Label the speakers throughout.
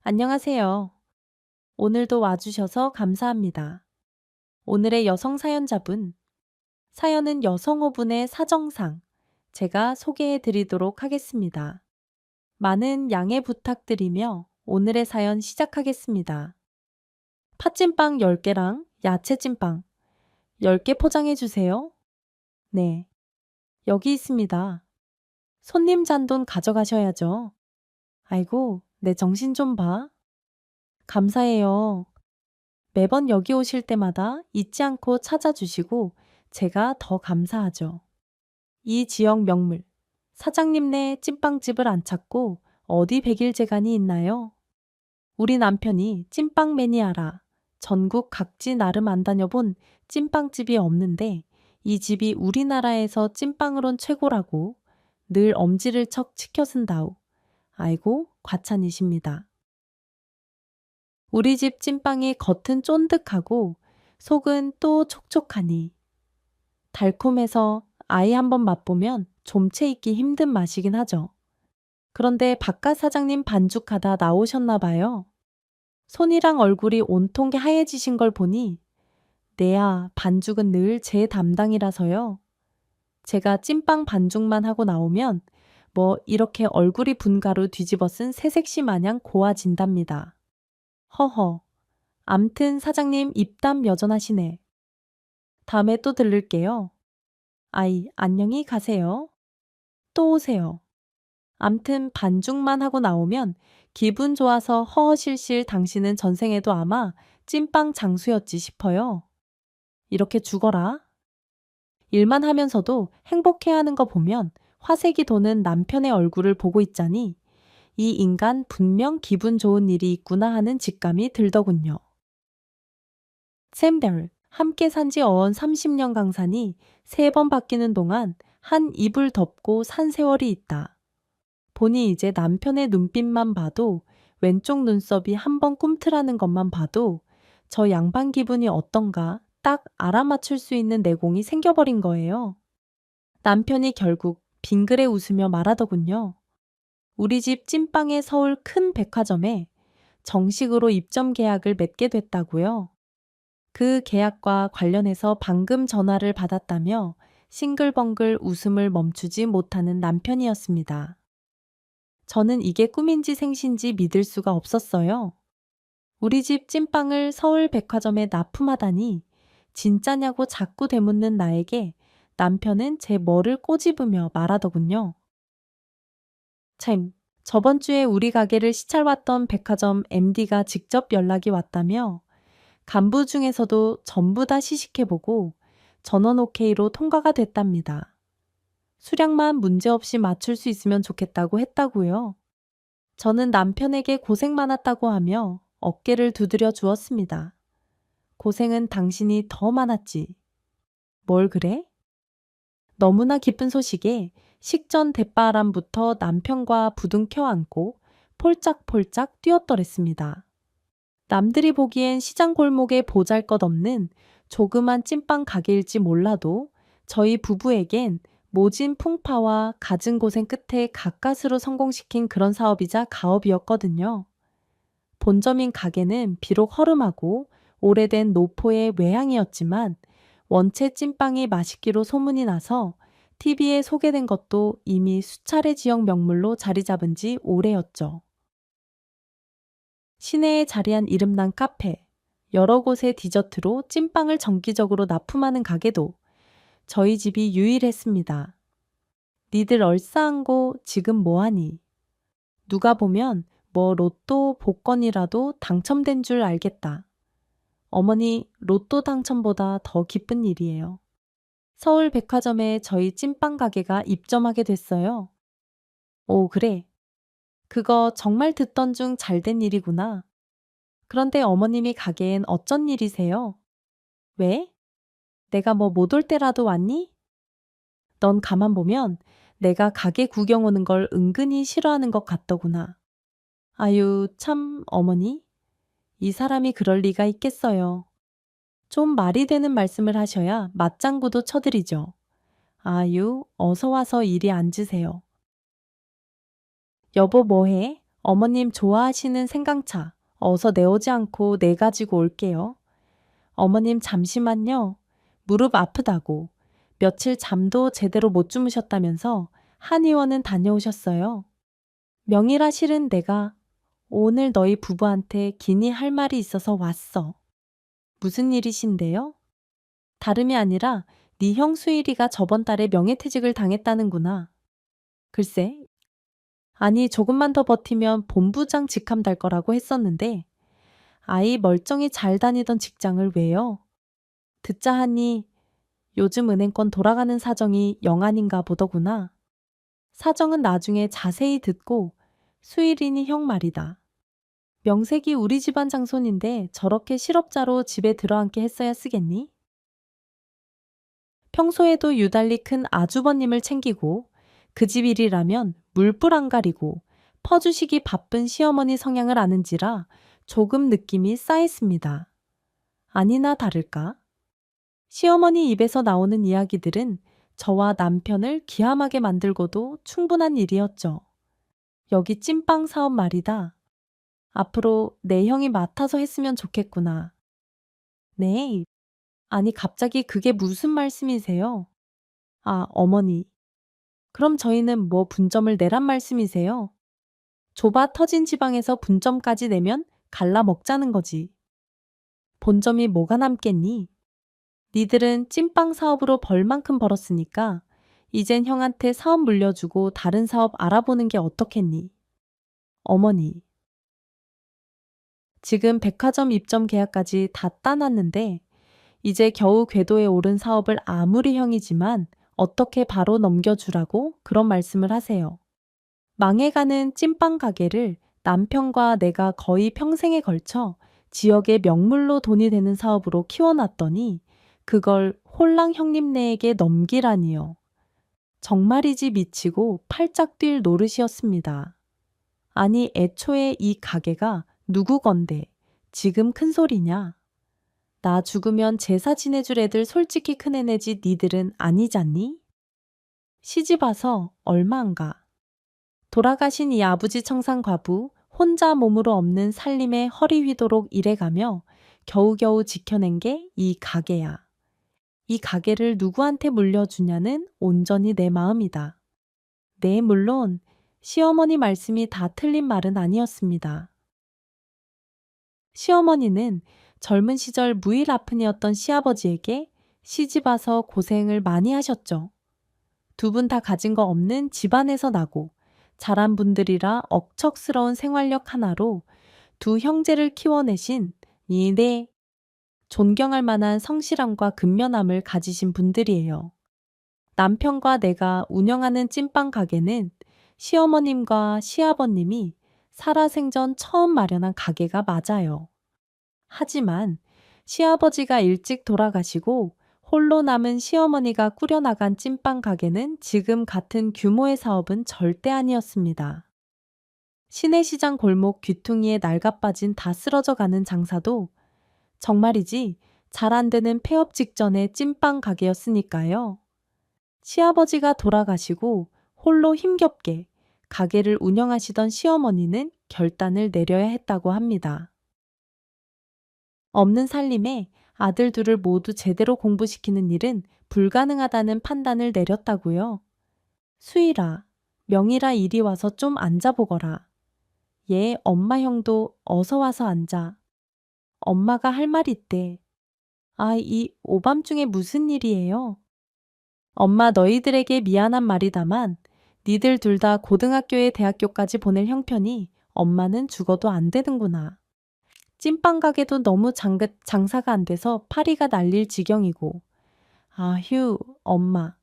Speaker 1: 안녕하세요. 오늘도 와주셔서 감사합니다. 오늘의 여성 사연자분. 사연은 여성호분의 사정상. 제가 소개해 드리도록 하겠습니다. 많은 양해 부탁드리며 오늘의 사연 시작하겠습니다. 팥찐빵 10개랑 야채찐빵 10개 포장해 주세요. 네, 여기 있습니다. 손님 잔돈 가져가셔야죠. 아이고, 내 정신 좀 봐. 감사해요. 매번 여기 오실 때마다 잊지 않고 찾아주시고 제가 더 감사하죠. 이 지역 명물, 사장님네 찐빵집을 안 찾고 어디 백일제간이 있나요? 우리 남편이 찐빵 매니아라 전국 각지 나름 안 다녀본 찐빵집이 없는데 이 집이 우리나라에서 찐빵으론 최고라고 늘 엄지를 척 치켜쓴다우. 아이고, 과찬이십니다. 우리 집 찐빵이 겉은 쫀득하고 속은 또 촉촉하니 달콤해서 아이 한번 맛보면 좀채 있기 힘든 맛이긴 하죠. 그런데 바깥 사장님 반죽하다 나오셨나 봐요. 손이랑 얼굴이 온통 하얘지신 걸 보니 내야 반죽은 늘 제 담당이라서요. 제가 찐빵 반죽만 하고 나오면 뭐 이렇게 얼굴이 분가루 뒤집어 쓴 새색시 마냥 고와진답니다. 허허. 암튼 사장님 입담 여전하시네. 다음에 또 들를게요. 아이, 안녕히 가세요. 또 오세요. 암튼 반죽만 하고 나오면 기분 좋아서 허허실실 당신은 전생에도 아마 찐빵 장수였지 싶어요. 이렇게 죽어라. 일만 하면서도 행복해하는 거 보면 화색이 도는 남편의 얼굴을 보고 있자니 이 인간 분명 기분 좋은 일이 있구나 하는 직감이 들더군요. 샘들, 함께 산지 어언 30년 강산이 3번 바뀌는 동안 한 이불 덮고 산 세월이 있다. 보니 이제 남편의 눈빛만 봐도 왼쪽 눈썹이 한번 꿈틀하는 것만 봐도 저 양반 기분이 어떤가 딱 알아맞힐 수 있는 내공이 생겨버린 거예요. 남편이 결국 빙그레 웃으며 말하더군요. 우리 집 찐빵의 서울 큰 백화점에 정식으로 입점 계약을 맺게 됐다고요. 그 계약과 관련해서 방금 전화를 받았다며 싱글벙글 웃음을 멈추지 못하는 남편이었습니다. 저는 이게 꿈인지 생신지 믿을 수가 없었어요. 우리 집 찐빵을 서울 백화점에 납품하다니 진짜냐고 자꾸 되묻는 나에게 남편은 제 뭐를 꼬집으며 말하더군요. 참, 저번 주에 우리 가게를 시찰왔던 백화점 MD가 직접 연락이 왔다며 간부 중에서도 전부 다 시식해보고 전원 오케이로 통과가 됐답니다. 수량만 문제없이 맞출 수 있으면 좋겠다고 했다고요. 저는 남편에게 고생 많았다고 하며 어깨를 두드려 주었습니다. 고생은 당신이 더 많았지. 뭘 그래? 너무나 기쁜 소식에 식전 대바람부터 남편과 부둥켜 안고 폴짝폴짝 뛰었더랬습니다. 남들이 보기엔 시장 골목에 보잘것없는 조그만 찐빵 가게일지 몰라도 저희 부부에겐 모진 풍파와 갖은 고생 끝에 가까스로 성공시킨 그런 사업이자 가업이었거든요. 본점인 가게는 비록 허름하고 오래된 노포의 외향이었지만 원체 찐빵이 맛있기로 소문이 나서 TV에 소개된 것도 이미 수차례 지역 명물로 자리 잡은 지 오래였죠. 시내에 자리한 이름난 카페, 여러 곳의 디저트로 찐빵을 정기적으로 납품하는 가게도 저희 집이 유일했습니다. 니들 얼싸안고 지금 뭐하니? 누가 보면 뭐 로또 복권이라도 당첨된 줄 알겠다. 어머니, 로또 당첨보다 더 기쁜 일이에요. 서울 백화점에 저희 찐빵 가게가 입점하게 됐어요. 오, 그래. 그거 정말 듣던 중 잘된 일이구나. 그런데 어머님이 가게엔 어쩐 일이세요? 왜? 내가 뭐 못 올 때라도 왔니? 넌 가만 보면 내가 가게 구경 오는 걸 은근히 싫어하는 것 같더구나. 아유, 참, 어머니. 이 사람이 그럴 리가 있겠어요. 좀 말이 되는 말씀을 하셔야 맞장구도 쳐드리죠. 아유, 어서 와서 이리 앉으세요. 여보 뭐해? 어머님 좋아하시는 생강차 어서 내오지 않고 내 가지고 올게요. 어머님 잠시만요. 무릎 아프다고. 며칠 잠도 제대로 못 주무셨다면서 한의원은 다녀오셨어요. 명일아 실은 내가 오늘 너희 부부한테 긴히 할 말이 있어서 왔어. 무슨 일이신데요? 다름이 아니라 네 형 수일이가 저번 달에 명예퇴직을 당했다는구나. 글쎄, 아니 조금만 더 버티면 본부장 직함 달 거라고 했었는데 아이 멀쩡히 잘 다니던 직장을 왜요? 듣자 하니 요즘 은행권 돌아가는 사정이 영 아닌가 보더구나. 사정은 나중에 자세히 듣고 수일이니 형 말이다. 명색이 우리 집안 장손인데 저렇게 실업자로 집에 들어앉게 했어야 쓰겠니? 평소에도 유달리 큰 아주버님을 챙기고 그 집 일이라면 물불 안 가리고 퍼주시기 바쁜 시어머니 성향을 아는지라 조금 느낌이 쌓였습니다. 아니나 다를까? 시어머니 입에서 나오는 이야기들은 저와 남편을 기함하게 만들고도 충분한 일이었죠. 여기 찐빵 사업 말이다. 앞으로 내 형이 맡아서 했으면 좋겠구나. 네. 아니 갑자기 그게 무슨 말씀이세요? 아, 어머니. 그럼 저희는 뭐 분점을 내란 말씀이세요? 좁아 터진 지방에서 분점까지 내면 갈라 먹자는 거지. 본점이 뭐가 남겠니? 니들은 찐빵 사업으로 벌만큼 벌었으니까 이젠 형한테 사업 물려주고 다른 사업 알아보는 게 어떻겠니? 어머니. 지금 백화점 입점 계약까지 다 따놨는데 이제 겨우 궤도에 오른 사업을 아무리 형이지만 어떻게 바로 넘겨주라고 그런 말씀을 하세요. 망해가는 찐빵 가게를 남편과 내가 거의 평생에 걸쳐 지역의 명물로 돈이 되는 사업으로 키워놨더니 그걸 홀랑 형님네에게 넘기라니요. 정말이지 미치고 팔짝 뛸 노릇이었습니다. 아니 애초에 이 가게가 누구 건데 지금 큰 소리냐? 나 죽으면 제사 지내줄 애들 솔직히 큰애내지 니들은 아니잖니? 시집 와서 얼마 안 가. 돌아가신 이 아버지 청산과부 혼자 몸으로 없는 살림에 허리 휘도록 일해가며 겨우겨우 지켜낸 게 이 가게야. 이 가게를 누구한테 물려주냐는 온전히 내 마음이다. 네, 물론 시어머니 말씀이 다 틀린 말은 아니었습니다. 시어머니는 젊은 시절 무일 아픈이었던 시아버지에게 시집 와서 고생을 많이 하셨죠. 두 분 다 가진 거 없는 집안에서 나고 자란 분들이라 억척스러운 생활력 하나로 두 형제를 키워내신 이네 존경할 만한 성실함과 근면함을 가지신 분들이에요. 남편과 내가 운영하는 찐빵 가게는 시어머님과 시아버님이 살아생전 처음 마련한 가게가 맞아요. 하지만 시아버지가 일찍 돌아가시고 홀로 남은 시어머니가 꾸려나간 찐빵 가게는 지금 같은 규모의 사업은 절대 아니었습니다. 시내시장 골목 귀퉁이에 낡아빠진 다 쓰러져 가는 장사도 정말이지 잘 안 되는 폐업 직전의 찐빵 가게였으니까요. 시아버지가 돌아가시고 홀로 힘겹게 가게를 운영하시던 시어머니는 결단을 내려야 했다고 합니다. 없는 살림에 아들 둘을 모두 제대로 공부시키는 일은 불가능하다는 판단을 내렸다고요. 수일아, 명일아 이리 와서 좀 앉아보거라. 얘 엄마 형도 어서 와서 앉아. 엄마가 할 말 있대. 아, 이 오밤중에 무슨 일이에요? 엄마 너희들에게 미안한 말이다만 니들 둘 다 고등학교에 대학교까지 보낼 형편이 엄마는 죽어도 안 되는구나. 찐빵 가게도 너무 장사가 안 돼서 파리가 날릴 지경이고. 아휴, 엄마.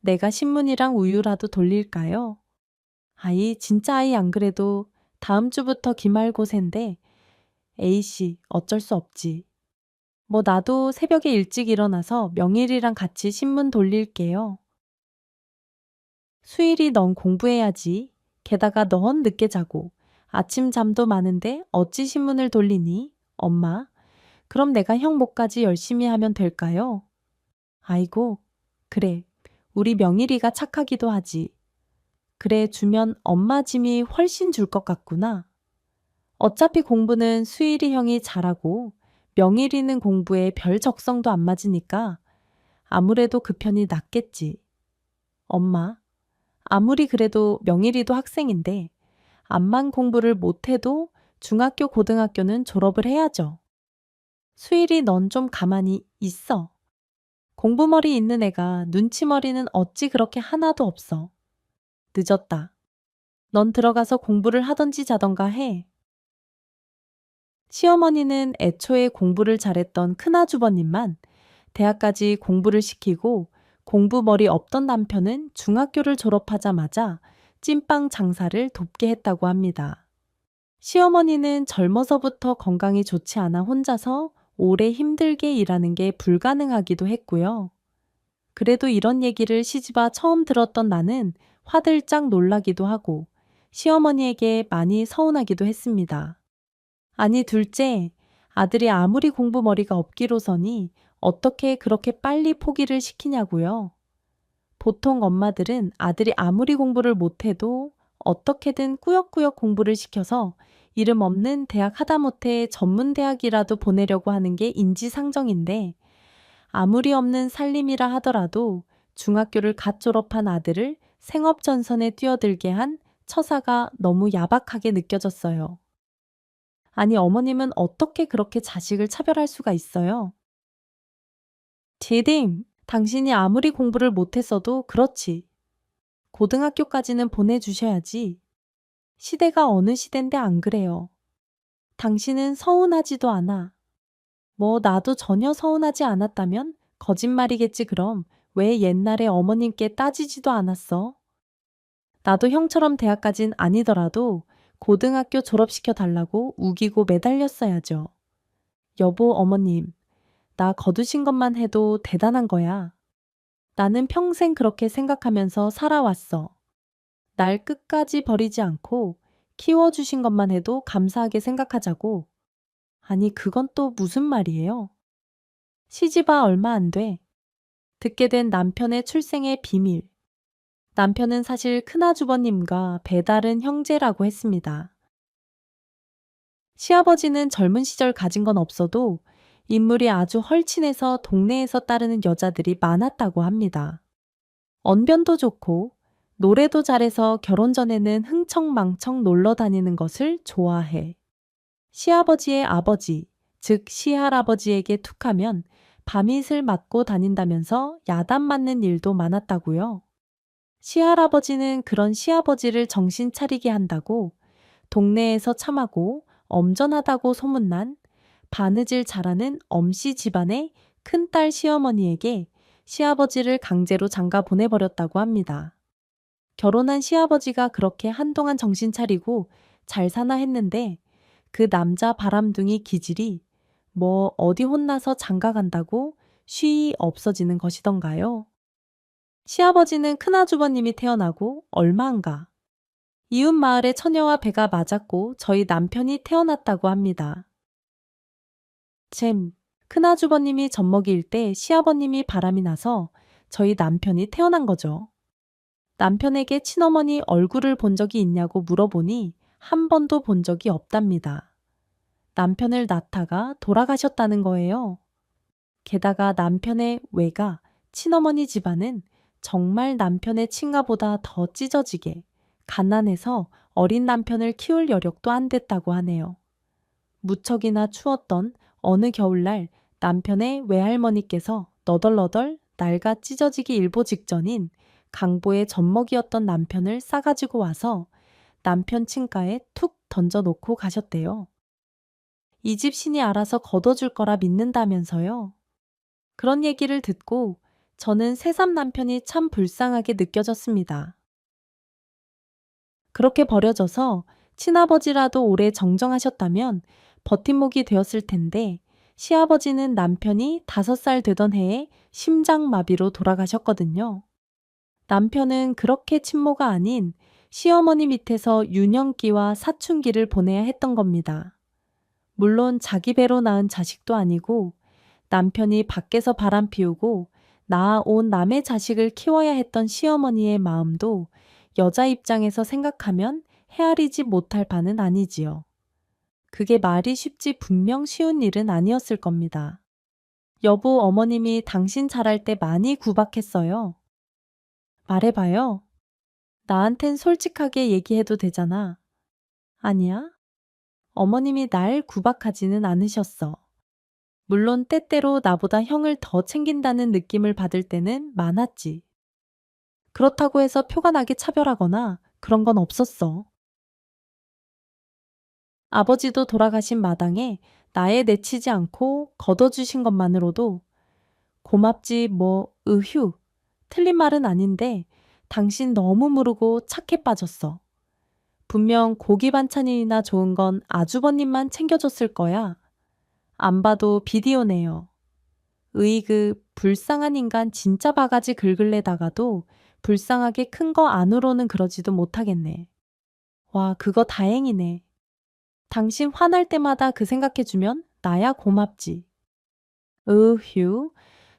Speaker 1: 내가 신문이랑 우유라도 돌릴까요? 아이, 진짜 아이 안 그래도 다음 주부터 기말고사인데 A씨 어쩔 수 없지. 뭐 나도 새벽에 일찍 일어나서 명일이랑 같이 신문 돌릴게요. 수일이 넌 공부해야지. 게다가 넌 늦게 자고 아침 잠도 많은데 어찌 신문을 돌리니? 엄마, 그럼 내가 형 목까지 열심히 하면 될까요? 아이고, 그래. 우리 명일이가 착하기도 하지. 그래, 주면 엄마 짐이 훨씬 줄 것 같구나. 어차피 공부는 수일이 형이 잘하고 명일이는 공부에 별 적성도 안 맞으니까 아무래도 그 편이 낫겠지. 엄마, 아무리 그래도 명일이도 학생인데 암만 공부를 못해도 중학교, 고등학교는 졸업을 해야죠. 수일이 넌 좀 가만히 있어. 공부머리 있는 애가 눈치머리는 어찌 그렇게 하나도 없어. 늦었다. 넌 들어가서 공부를 하던지 자던가 해. 시어머니는 애초에 공부를 잘했던 큰아주버님만 대학까지 공부를 시키고 공부머리 없던 남편은 중학교를 졸업하자마자 찐빵 장사를 돕게 했다고 합니다. 시어머니는 젊어서부터 건강이 좋지 않아 혼자서 오래 힘들게 일하는 게 불가능하기도 했고요. 그래도 이런 얘기를 시집와 처음 들었던 나는 화들짝 놀라기도 하고 시어머니에게 많이 서운하기도 했습니다. 아니 둘째, 아들이 아무리 공부머리가 없기로서니 어떻게 그렇게 빨리 포기를 시키냐고요. 보통 엄마들은 아들이 아무리 공부를 못해도 어떻게든 꾸역꾸역 공부를 시켜서 이름 없는 대학 하다못해 전문대학이라도 보내려고 하는 게 인지상정인데 아무리 없는 살림이라 하더라도 중학교를 갓 졸업한 아들을 생업전선에 뛰어들게 한 처사가 너무 야박하게 느껴졌어요. 아니 어머님은 어떻게 그렇게 자식을 차별할 수가 있어요? 제딩, 당신이 아무리 공부를 못했어도 그렇지. 고등학교까지는 보내주셔야지. 시대가 어느 시대인데 안 그래요. 당신은 서운하지도 않아. 뭐 나도 전혀 서운하지 않았다면 거짓말이겠지 그럼 왜 옛날에 어머님께 따지지도 않았어? 나도 형처럼 대학까진 아니더라도 고등학교 졸업시켜 달라고 우기고 매달렸어야죠. 여보 어머님, 나 거두신 것만 해도 대단한 거야. 나는 평생 그렇게 생각하면서 살아왔어. 날 끝까지 버리지 않고 키워주신 것만 해도 감사하게 생각하자고. 아니, 그건 또 무슨 말이에요? 시집와 얼마 안 돼. 듣게 된 남편의 출생의 비밀. 남편은 사실 큰아주버님과 배다른 형제라고 했습니다. 시아버지는 젊은 시절 가진 건 없어도 인물이 아주 헐친해서 동네에서 따르는 여자들이 많았다고 합니다. 언변도 좋고 노래도 잘해서 결혼 전에는 흥청망청 놀러 다니는 것을 좋아해. 시아버지의 아버지, 즉 시할아버지에게 툭하면 밤이슬 맞고 다닌다면서 야단 맞는 일도 많았다고요. 시할아버지는 그런 시아버지를 정신 차리게 한다고 동네에서 참하고 엄전하다고 소문난 바느질 잘하는 엄씨 집안의 큰딸 시어머니에게 시아버지를 강제로 장가 보내버렸다고 합니다. 결혼한 시아버지가 그렇게 한동안 정신 차리고 잘 사나 했는데 그 남자 바람둥이 기질이 뭐 어디 혼나서 장가 간다고 쉬이 없어지는 것이던가요. 시아버지는 큰아주버님이 태어나고 얼마 안 가. 이웃 마을의 처녀와 배가 맞았고 저희 남편이 태어났다고 합니다. 잼, 큰아주버님이 젖먹이일 때 시아버님이 바람이 나서 저희 남편이 태어난 거죠. 남편에게 친어머니 얼굴을 본 적이 있냐고 물어보니 한 번도 본 적이 없답니다. 남편을 낳다가 돌아가셨다는 거예요. 게다가 남편의 외가 친어머니 집안은 정말 남편의 친가보다 더 찢어지게 가난해서 어린 남편을 키울 여력도 안 됐다고 하네요. 무척이나 추웠던 어느 겨울날 남편의 외할머니께서 너덜너덜 낡아 찢어지기 일보 직전인 강보의 젖먹이었던 남편을 싸가지고 와서 남편 친가에 툭 던져놓고 가셨대요. 이 집 신이 알아서 걷어줄 거라 믿는다면서요. 그런 얘기를 듣고 저는 새삼 남편이 참 불쌍하게 느껴졌습니다. 그렇게 버려져서 친아버지라도 오래 정정하셨다면 버팀목이 되었을 텐데 시아버지는 남편이 5살 되던 해에 심장마비로 돌아가셨거든요. 남편은 그렇게 친모가 아닌 시어머니 밑에서 유년기와 사춘기를 보내야 했던 겁니다. 물론 자기 배로 낳은 자식도 아니고 남편이 밖에서 바람 피우고 낳아온 남의 자식을 키워야 했던 시어머니의 마음도 여자 입장에서 생각하면 헤아리지 못할 바는 아니지요. 그게 말이 쉽지 분명 쉬운 일은 아니었을 겁니다. 여보, 어머님이 당신 잘할 때 많이 구박했어요. 말해봐요. 나한텐 솔직하게 얘기해도 되잖아. 아니야? 어머님이 날 구박하지는 않으셨어. 물론 때때로 나보다 형을 더 챙긴다는 느낌을 받을 때는 많았지. 그렇다고 해서 표가 나게 차별하거나 그런 건 없었어. 아버지도 돌아가신 마당에 나에 내치지 않고 걷어주신 것만으로도 고맙지 뭐 으휴 틀린 말은 아닌데 당신 너무 무르고 착해 빠졌어. 분명 고기 반찬이나 좋은 건 아주버님만 챙겨줬을 거야. 안 봐도 비디오네요. 으이그 불쌍한 인간 진짜 바가지 긁을래다가도 불쌍하게 큰 거 안으로는 그러지도 못하겠네. 와, 그거 다행이네. 당신 화날 때마다 그 생각해주면 나야 고맙지. 으휴,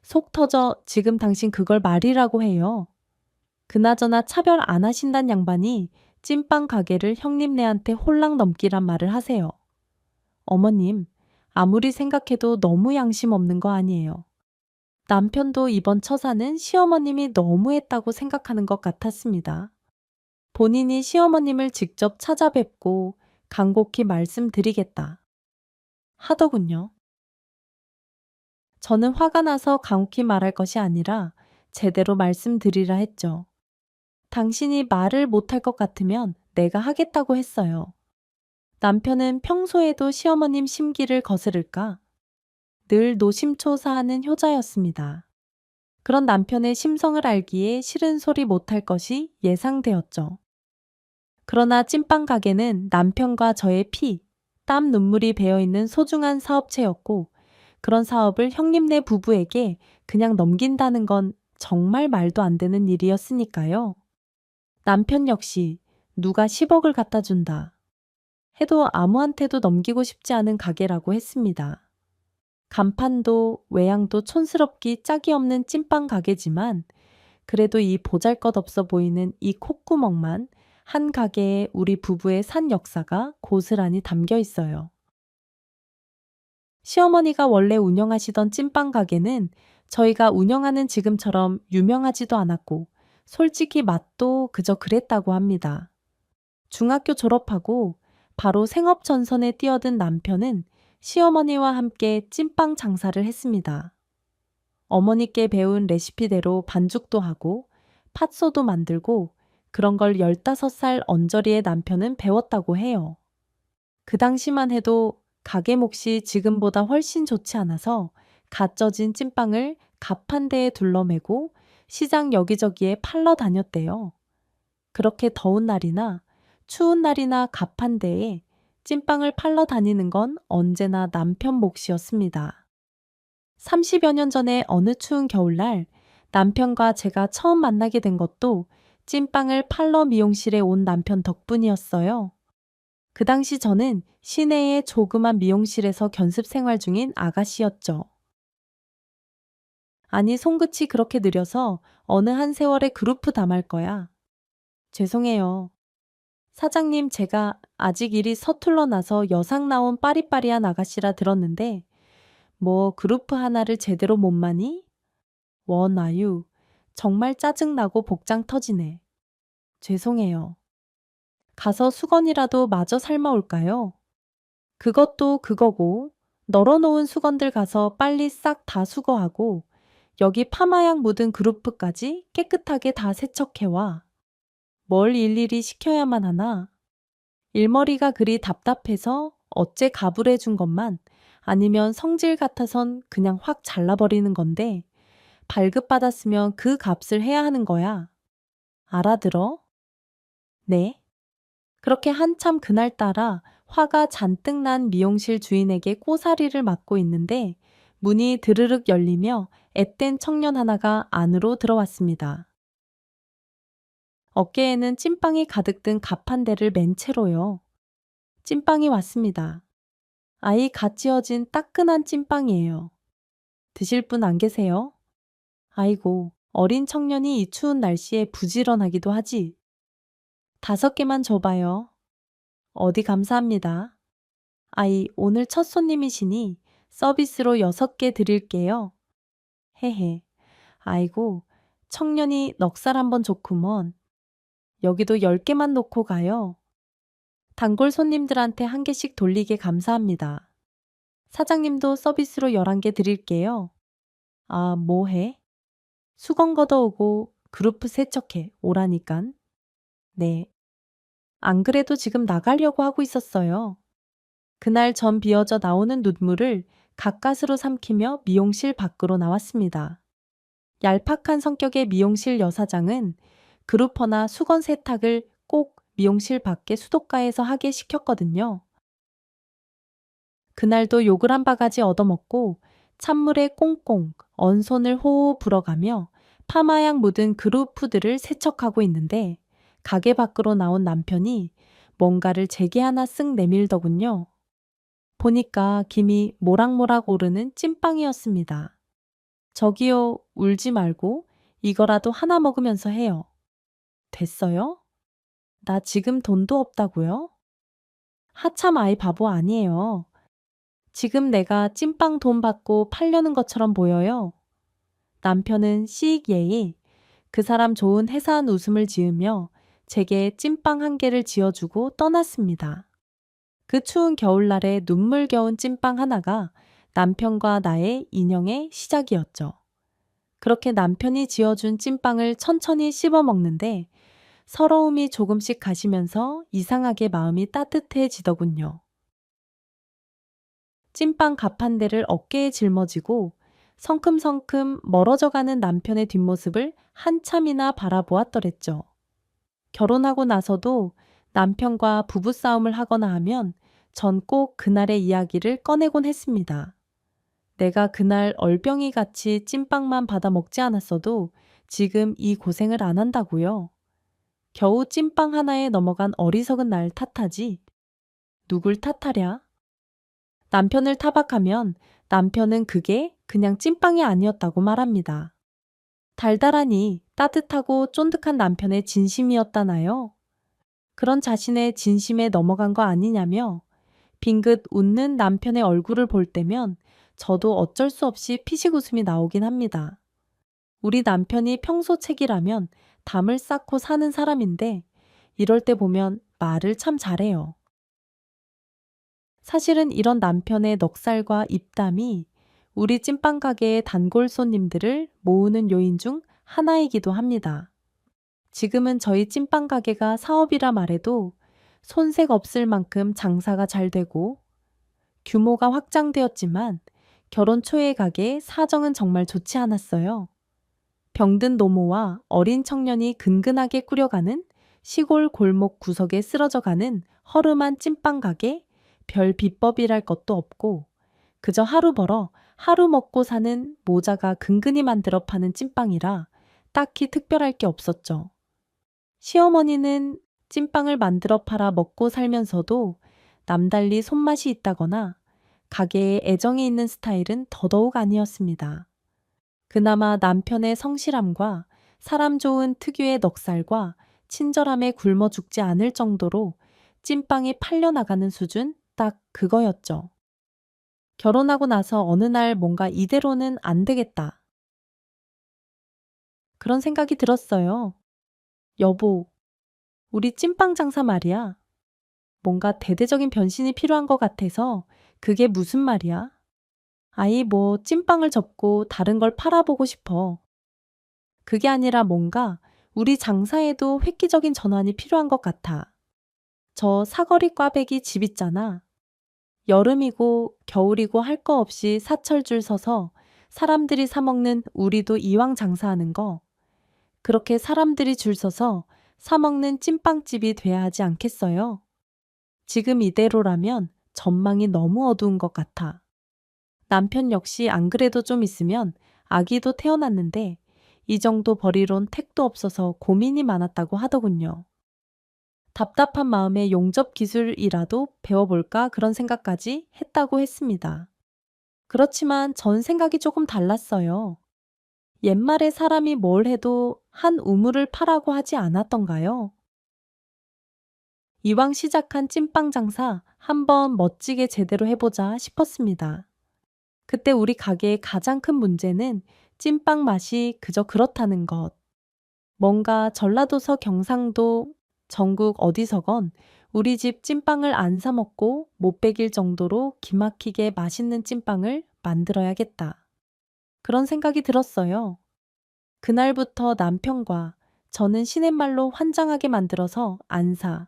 Speaker 1: 속 터져 지금 당신 그걸 말이라고 해요. 그나저나 차별 안 하신단 양반이 찐빵 가게를 형님네한테 홀랑 넘기란 말을 하세요. 어머님, 아무리 생각해도 너무 양심 없는 거 아니에요. 남편도 이번 처사는 시어머님이 너무했다고 생각하는 것 같았습니다. 본인이 시어머님을 직접 찾아뵙고 간곡히 말씀드리겠다 하더군요. 저는 화가 나서 간곡히 말할 것이 아니라 제대로 말씀드리라 했죠. 당신이 말을 못할 것 같으면 내가 하겠다고 했어요. 남편은 평소에도 시어머님 심기를 거스를까? 늘 노심초사하는 효자였습니다. 그런 남편의 심성을 알기에 싫은 소리 못할 것이 예상되었죠. 그러나 찐빵 가게는 남편과 저의 피, 땀, 눈물이 배어있는 소중한 사업체였고 그런 사업을 형님네 부부에게 그냥 넘긴다는 건 정말 말도 안 되는 일이었으니까요. 남편 역시 누가 10억을 갖다 준다 해도 아무한테도 넘기고 싶지 않은 가게라고 했습니다. 간판도 외양도 촌스럽기 짝이 없는 찐빵 가게지만 그래도 이 보잘것없어 보이는 이 콧구멍만 한 가게에 우리 부부의 산 역사가 고스란히 담겨 있어요. 시어머니가 원래 운영하시던 찐빵 가게는 저희가 운영하는 지금처럼 유명하지도 않았고 솔직히 맛도 그저 그랬다고 합니다. 중학교 졸업하고 바로 생업 전선에 뛰어든 남편은 시어머니와 함께 찐빵 장사를 했습니다. 어머니께 배운 레시피대로 반죽도 하고 팥소도 만들고 그런 걸 15살 언저리의 남편은 배웠다고 해요. 그 당시만 해도 가게 몫이 지금보다 훨씬 좋지 않아서 갓 쪄진 찐빵을 갑 한 대에 둘러매고 시장 여기저기에 팔러 다녔대요. 그렇게 더운 날이나 추운 날이나 갑 한 대에 찐빵을 팔러 다니는 건 언제나 남편 몫이었습니다. 30여 년 전에 어느 추운 겨울날 남편과 제가 처음 만나게 된 것도 찐빵을 팔러 미용실에 온 남편 덕분이었어요. 그 당시 저는 시내의 조그만 미용실에서 견습 생활 중인 아가씨였죠. 아니, 손끝이 그렇게 느려서 어느 한 세월에 그루프 담할 거야. 죄송해요. 사장님, 제가 아직 일이 서툴러 나서 여상 나온 빠리빠리한 아가씨라 들었는데 뭐 그루프 하나를 제대로 못 마니? 원아유, 정말 짜증나고 복장 터지네. 죄송해요. 가서 수건이라도 마저 삶아 올까요? 그것도 그거고 널어놓은 수건들 가서 빨리 싹 다 수거하고 여기 파마약 묻은 그루프까지 깨끗하게 다 세척해와. 뭘 일일이 시켜야만 하나? 일머리가 그리 답답해서 어째 가불해 준 것만 아니면 성질 같아선 그냥 확 잘라버리는 건데 발급받았으면 그 값을 해야 하는 거야. 알아들어? 네. 그렇게 한참 그날따라 화가 잔뜩 난 미용실 주인에게 꼬사리를 맞고 있는데 문이 드르륵 열리며 앳된 청년 하나가 안으로 들어왔습니다. 어깨에는 찐빵이 가득 든 갑 한 대를 맨 채로요. 찐빵이 왔습니다. 아이 갓 지어진 따끈한 찐빵이에요. 드실 분 안 계세요? 아이고, 어린 청년이 이 추운 날씨에 부지런하기도 하지. 5개만 줘봐요. 어디 감사합니다. 아이, 오늘 첫 손님이시니 서비스로 6개 드릴게요. 헤헤. 아이고, 청년이 넉살 한번 좋구먼. 여기도 10개만 놓고 가요. 단골 손님들한테 1개씩 돌리게 감사합니다. 사장님도 서비스로 11개 드릴게요. 아, 뭐 해? 수건 걷어오고 그루프 세척해 오라니깐. 네. 안 그래도 지금 나가려고 하고 있었어요. 그날 전 비어져 나오는 눈물을 가까스로 삼키며 미용실 밖으로 나왔습니다. 얄팍한 성격의 미용실 여사장은 그루퍼나 수건 세탁을 꼭 미용실 밖에 수도가에서 하게 시켰거든요. 그날도 욕을 한 바가지 얻어먹고 찬물에 꽁꽁 언손을 호호 불어가며 파마약 묻은 그루프들을 세척하고 있는데 가게 밖으로 나온 남편이 뭔가를 제게 하나 쓱 내밀더군요. 보니까 김이 모락모락 오르는 찐빵이었습니다. 저기요, 울지 말고 이거라도 하나 먹으면서 해요. 됐어요? 나 지금 돈도 없다고요? 하참 아이 바보 아니에요. 지금 내가 찐빵 돈 받고 팔려는 것처럼 보여요. 남편은 시익예의 그 사람 좋은 해사한 웃음을 지으며 제게 찐빵 1개를 지어주고 떠났습니다. 그 추운 겨울날에 눈물겨운 찐빵 하나가 남편과 나의 인연의 시작이었죠. 그렇게 남편이 지어준 찐빵을 천천히 씹어 먹는데 서러움이 조금씩 가시면서 이상하게 마음이 따뜻해지더군요. 찐빵 값 한 대를 어깨에 짊어지고 성큼성큼 멀어져가는 남편의 뒷모습을 한참이나 바라보았더랬죠. 결혼하고 나서도 남편과 부부싸움을 하거나 하면 전 꼭 그날의 이야기를 꺼내곤 했습니다. 내가 그날 얼병이 같이 찐빵만 받아 먹지 않았어도 지금 이 고생을 안 한다고요. 겨우 찐빵 하나에 넘어간 어리석은 날 탓하지. 누굴 탓하랴? 남편을 타박하면 남편은 그게 그냥 찐빵이 아니었다고 말합니다. 달달하니 따뜻하고 쫀득한 남편의 진심이었다나요? 그런 자신의 진심에 넘어간 거 아니냐며 빙긋 웃는 남편의 얼굴을 볼 때면 저도 어쩔 수 없이 피식 웃음이 나오긴 합니다. 우리 남편이 평소 책이라면 담을 쌓고 사는 사람인데 이럴 때 보면 말을 참 잘해요. 사실은 이런 남편의 넉살과 입담이 우리 찐빵 가게의 단골 손님들을 모으는 요인 중 하나이기도 합니다. 지금은 저희 찐빵 가게가 사업이라 말해도 손색 없을 만큼 장사가 잘 되고 규모가 확장되었지만 결혼 초의 가게 사정은 정말 좋지 않았어요. 병든 노모와 어린 청년이 근근하게 꾸려가는 시골 골목 구석에 쓰러져가는 허름한 찐빵 가게, 별 비법이랄 것도 없고 그저 하루 벌어 하루 먹고 사는 모자가 근근히 만들어 파는 찐빵이라 딱히 특별할 게 없었죠. 시어머니는 찐빵을 만들어 팔아 먹고 살면서도 남달리 손맛이 있다거나 가게에 애정이 있는 스타일은 더더욱 아니었습니다. 그나마 남편의 성실함과 사람 좋은 특유의 넉살과 친절함에 굶어 죽지 않을 정도로 찐빵이 팔려나가는 수준 딱 그거였죠. 결혼하고 나서 어느 날 뭔가 이대로는 안 되겠다. 그런 생각이 들었어요. 여보, 우리 찐빵 장사 말이야. 뭔가 대대적인 변신이 필요한 것 같아서 그게 무슨 말이야? 아이 뭐 찐빵을 접고 다른 걸 팔아보고 싶어. 그게 아니라 뭔가 우리 장사에도 획기적인 전환이 필요한 것 같아. 저 사거리 꽈배기 집 있잖아. 여름이고 겨울이고 할 거 없이 사철줄 서서 사람들이 사 먹는 우리도 이왕 장사하는 거. 그렇게 사람들이 줄 서서 사 먹는 찐빵집이 돼야 하지 않겠어요? 지금 이대로라면 전망이 너무 어두운 것 같아. 남편 역시 안 그래도 좀 있으면 아기도 태어났는데 이 정도 벌이론 택도 없어서 고민이 많았다고 하더군요. 답답한 마음에 용접 기술이라도 배워볼까 그런 생각까지 했다고 했습니다. 그렇지만 전 생각이 조금 달랐어요. 옛말에 사람이 뭘 해도 한 우물을 파라고 하지 않았던가요? 이왕 시작한 찐빵 장사 한번 멋지게 제대로 해보자 싶었습니다. 그때 우리 가게의 가장 큰 문제는 찐빵 맛이 그저 그렇다는 것. 뭔가 전라도서 경상도, 전국 어디서건 우리 집 찐빵을 안 사 먹고 못 베길 정도로 기막히게 맛있는 찐빵을 만들어야겠다. 그런 생각이 들었어요. 그날부터 남편과 저는 시냇말로 환장하게 만들어서 안 사.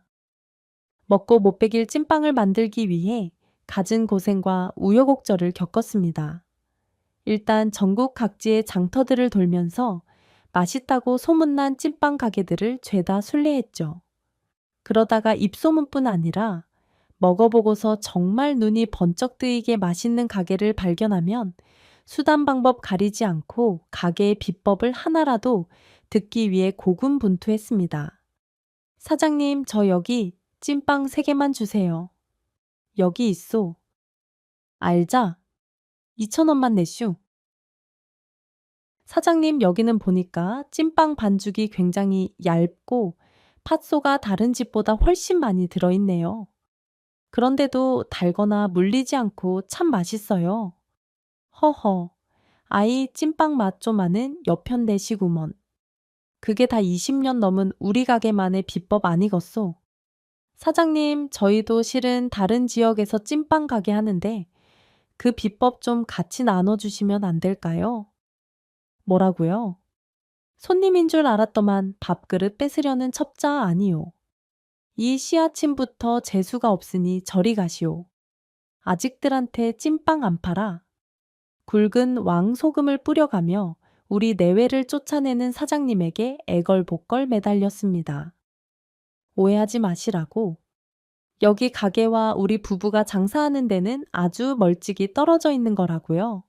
Speaker 1: 먹고 못 베길 찐빵을 만들기 위해 갖은 고생과 우여곡절을 겪었습니다. 일단 전국 각지의 장터들을 돌면서 맛있다고 소문난 찐빵 가게들을 죄다 순례했죠. 그러다가 입소문뿐 아니라 먹어보고서 정말 눈이 번쩍 뜨이게 맛있는 가게를 발견하면 수단 방법 가리지 않고 가게의 비법을 하나라도 듣기 위해 고군분투했습니다. 사장님, 저 여기 찐빵 3개만 주세요. 여기 있소. 알자. 2,000원만 내슈. 사장님, 여기는 보니까 찐빵 반죽이 굉장히 얇고 팥소가 다른 집보다 훨씬 많이 들어있네요. 그런데도 달거나 물리지 않고 참 맛있어요. 허허, 아이 찐빵 맛 좀 아는 여편네시구먼. 그게 다 20년 넘은 우리 가게만의 비법 아니겠소? 사장님, 저희도 실은 다른 지역에서 찐빵 가게 하는데 그 비법 좀 같이 나눠주시면 안 될까요? 뭐라고요? 손님인 줄 알았더만 밥그릇 뺏으려는 첩자 아니요. 이 씨아침부터 재수가 없으니 저리 가시오. 아직들한테 찐빵 안 팔아. 굵은 왕소금을 뿌려가며 우리 내외를 쫓아내는 사장님에게 애걸복걸 매달렸습니다. 오해하지 마시라고. 여기 가게와 우리 부부가 장사하는 데는 아주 멀찍이 떨어져 있는 거라고요.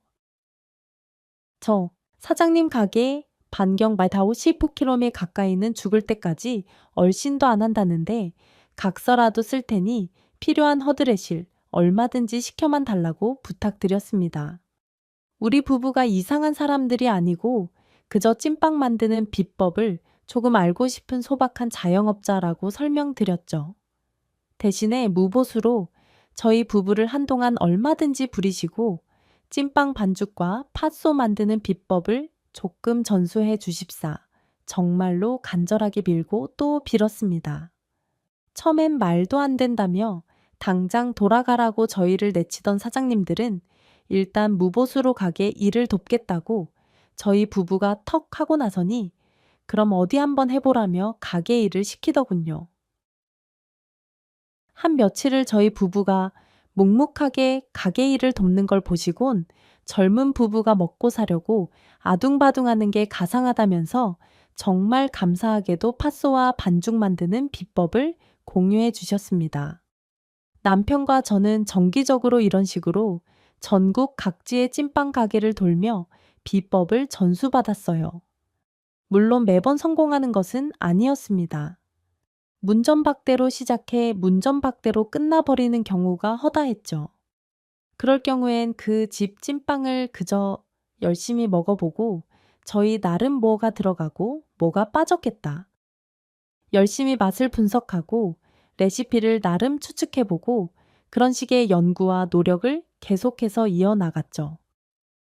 Speaker 1: 저 사장님 가게 반경 말다오 15km 가까이는 죽을 때까지 얼씬도 안 한다는데 각서라도 쓸 테니 필요한 허드레실 얼마든지 시켜만 달라고 부탁드렸습니다. 우리 부부가 이상한 사람들이 아니고 그저 찐빵 만드는 비법을 조금 알고 싶은 소박한 자영업자라고 설명드렸죠. 대신에 무보수로 저희 부부를 한동안 얼마든지 부리시고 찐빵 반죽과 팥소 만드는 비법을 조금 전수해 주십사. 정말로 간절하게 빌고 또 빌었습니다. 처음엔 말도 안 된다며 당장 돌아가라고 저희를 내치던 사장님들은 일단 무보수로 가게 일을 돕겠다고 저희 부부가 턱 하고 나서니 그럼 어디 한번 해보라며 가게 일을 시키더군요. 한 며칠을 저희 부부가 묵묵하게 가게 일을 돕는 걸 보시곤 젊은 부부가 먹고 사려고 아둥바둥하는 게 가상하다면서 정말 감사하게도 팥소와 반죽 만드는 비법을 공유해 주셨습니다. 남편과 저는 정기적으로 이런 식으로 전국 각지의 찐빵 가게를 돌며 비법을 전수받았어요. 물론 매번 성공하는 것은 아니었습니다. 문전박대로 시작해 문전박대로 끝나버리는 경우가 허다했죠. 그럴 경우엔 그 집 찐빵을 그저 열심히 먹어보고 저희 나름 뭐가 들어가고 뭐가 빠졌겠다. 열심히 맛을 분석하고 레시피를 나름 추측해보고 그런 식의 연구와 노력을 계속해서 이어나갔죠.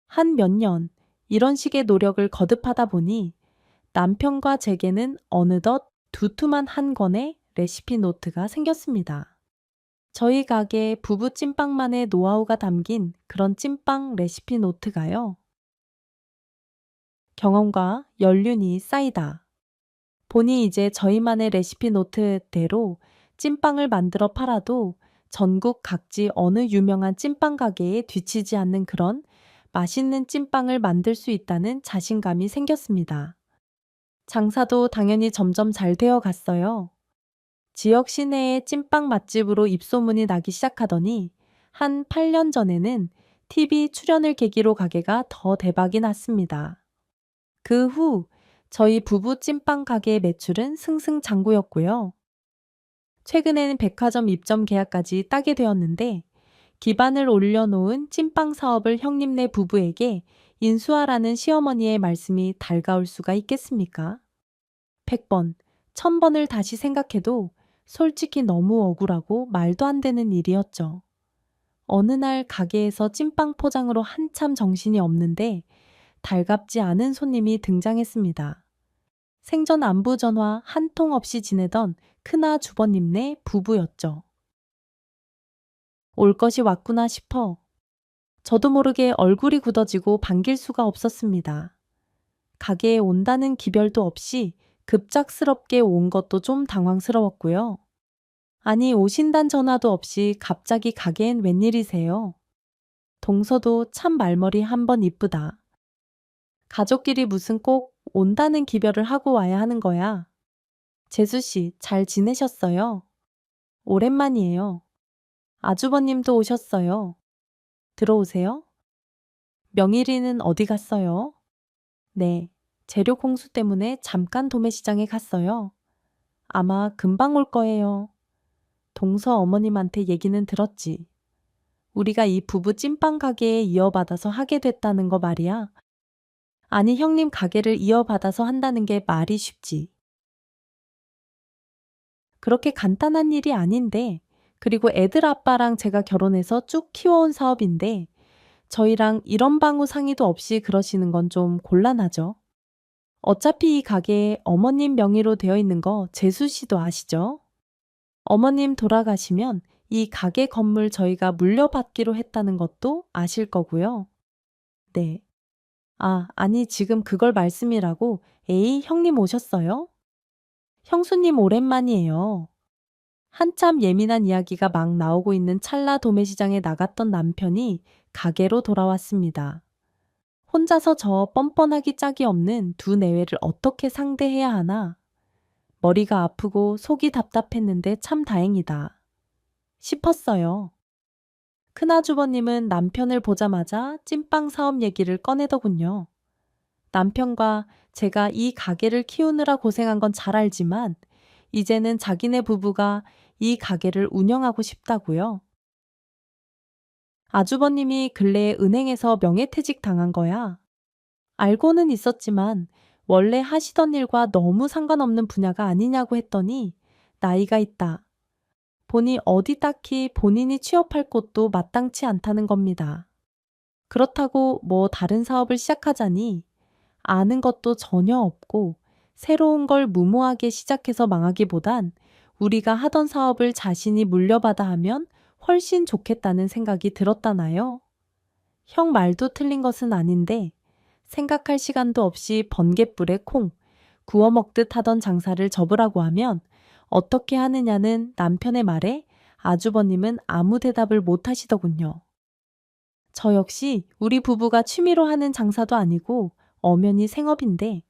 Speaker 1: 한 몇 년 이런 식의 노력을 거듭하다 보니 남편과 제게는 어느덧 두툼한 한 권의 레시피 노트가 생겼습니다. 저희 가게 부부 찐빵만의 노하우가 담긴 그런 찐빵 레시피 노트가요. 경험과 연륜이 쌓이다. 보니 이제 저희만의 레시피 노트대로 찐빵을 만들어 팔아도 전국 각지 어느 유명한 찐빵 가게에 뒤치지 않는 그런 맛있는 찐빵을 만들 수 있다는 자신감이 생겼습니다. 장사도 당연히 점점 잘 되어 갔어요. 지역 시내의 찐빵 맛집으로 입소문이 나기 시작하더니 한 8년 전에는 TV 출연을 계기로 가게가 더 대박이 났습니다. 그 후 저희 부부 찐빵 가게의 매출은 승승장구였고요. 최근에는 백화점 입점 계약까지 따게 되었는데 기반을 올려놓은 찐빵 사업을 형님네 부부에게 인수하라는 시어머니의 말씀이 달가울 수가 있겠습니까? 100번, 1000번을 다시 생각해도 솔직히 너무 억울하고 말도 안 되는 일이었죠. 어느 날 가게에서 찐빵 포장으로 한참 정신이 없는데 달갑지 않은 손님이 등장했습니다. 생전 안부 전화 한 통 없이 지내던 큰아 주버님네 부부였죠. 올 것이 왔구나 싶어 저도 모르게 얼굴이 굳어지고 반길 수가 없었습니다. 가게에 온다는 기별도 없이 급작스럽게 온 것도 좀 당황스러웠고요. 아니, 오신단 전화도 없이 갑자기 가게엔 웬일이세요? 동서도 참 말머리 한번 이쁘다. 가족끼리 무슨 꼭 온다는 기별을 하고 와야 하는 거야. 재수 씨, 잘 지내셨어요? 오랜만이에요. 아주버님도 오셨어요. 들어오세요. 명일이는 어디 갔어요? 네, 재료 공수 때문에 잠깐 도매시장에 갔어요. 아마 금방 올 거예요. 동서 어머님한테 얘기는 들었지. 우리가 이 부부 찐빵 가게에 이어받아서 하게 됐다는 거 말이야. 아니, 형님 가게를 이어받아서 한다는 게 말이 쉽지. 그렇게 간단한 일이 아닌데, 그리고 애들 아빠랑 제가 결혼해서 쭉 키워온 사업인데, 저희랑 이런 방우 상의도 없이 그러시는 건 좀 곤란하죠. 어차피 이 가게에 어머님 명의로 되어 있는 거 재수 씨도 아시죠? 어머님 돌아가시면 이 가게 건물 저희가 물려받기로 했다는 것도 아실 거고요. 네. 아, 아니 지금 그걸 말씀이라고. 에이, 형님 오셨어요? 형수님 오랜만이에요. 한참 예민한 이야기가 막 나오고 있는 찰나 도매시장에 나갔던 남편이 가게로 돌아왔습니다. 혼자서 저 뻔뻔하기 짝이 없는 두 내외를 어떻게 상대해야 하나? 머리가 아프고 속이 답답했는데 참 다행이다 싶었어요. 큰아주버님은 남편을 보자마자 찐빵 사업 얘기를 꺼내더군요. 남편과 제가 이 가게를 키우느라 고생한 건 잘 알지만 이제는 자기네 부부가 이 가게를 운영하고 싶다고요. 아주버님이 근래에 은행에서 명예퇴직 당한 거야. 알고는 있었지만 원래 하시던 일과 너무 상관없는 분야가 아니냐고 했더니 나이가 있다. 보니 어디 딱히 본인이 취업할 곳도 마땅치 않다는 겁니다. 그렇다고 뭐 다른 사업을 시작하자니 아는 것도 전혀 없고 새로운 걸 무모하게 시작해서 망하기보단 우리가 하던 사업을 자신이 물려받아 하면 훨씬 좋겠다는 생각이 들었다나요? 형 말도 틀린 것은 아닌데 생각할 시간도 없이 번갯불에 콩 구워 먹듯 하던 장사를 접으라고 하면 어떻게 하느냐는 남편의 말에 아주버님은 아무 대답을 못 하시더군요. 저 역시 우리 부부가 취미로 하는 장사도 아니고 엄연히 생업인데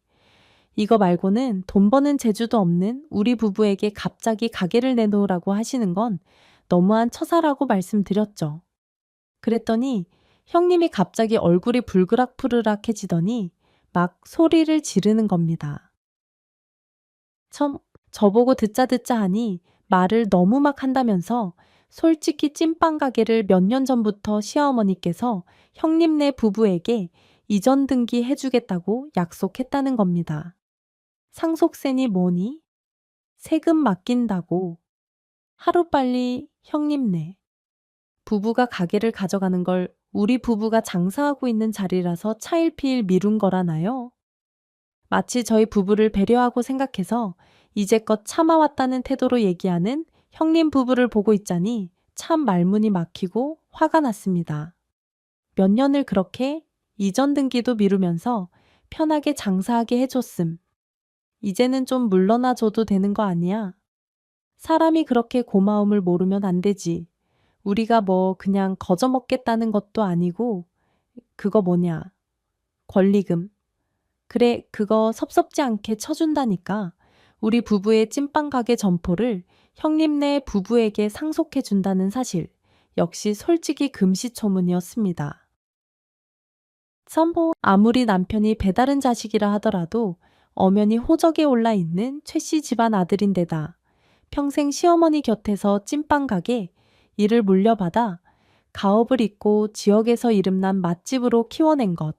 Speaker 1: 이거 말고는 돈 버는 재주도 없는 우리 부부에게 갑자기 가게를 내놓으라고 하시는 건 너무한 처사라고 말씀드렸죠. 그랬더니 형님이 갑자기 얼굴이 불그락푸르락해지더니 막 소리를 지르는 겁니다. 저보고 듣자 하니 말을 너무 막 한다면서 솔직히 찐빵 가게를 몇 년 전부터 시어머니께서 형님네 부부에게 이전 등기 해주겠다고 약속했다는 겁니다. 상속세니 뭐니? 세금 맡긴다고. 하루빨리 형님네. 부부가 가게를 가져가는 걸 우리 부부가 장사하고 있는 자리라서 차일피일 미룬 거라나요? 마치 저희 부부를 배려하고 생각해서 이제껏 참아왔다는 태도로 얘기하는 형님 부부를 보고 있자니 참 말문이 막히고 화가 났습니다. 몇 년을 그렇게 이전 등기도 미루면서 편하게 장사하게 해줬음. 이제는 좀 물러나 줘도 되는 거 아니야? 사람이 그렇게 고마움을 모르면 안 되지. 우리가 뭐 그냥 거저먹겠다는 것도 아니고 그거 뭐냐. 권리금. 그래, 그거 섭섭지 않게 쳐준다니까. 우리 부부의 찐빵 가게 점포를 형님네 부부에게 상속해 준다는 사실. 역시 솔직히 금시초문이었습니다. 아무리 남편이 배다른 자식이라 하더라도 엄연히 호적에 올라 있는 최씨 집안 아들인데다 평생 시어머니 곁에서 찐빵 가게 일을 물려받아 가업을 잇고 지역에서 이름난 맛집으로 키워낸 것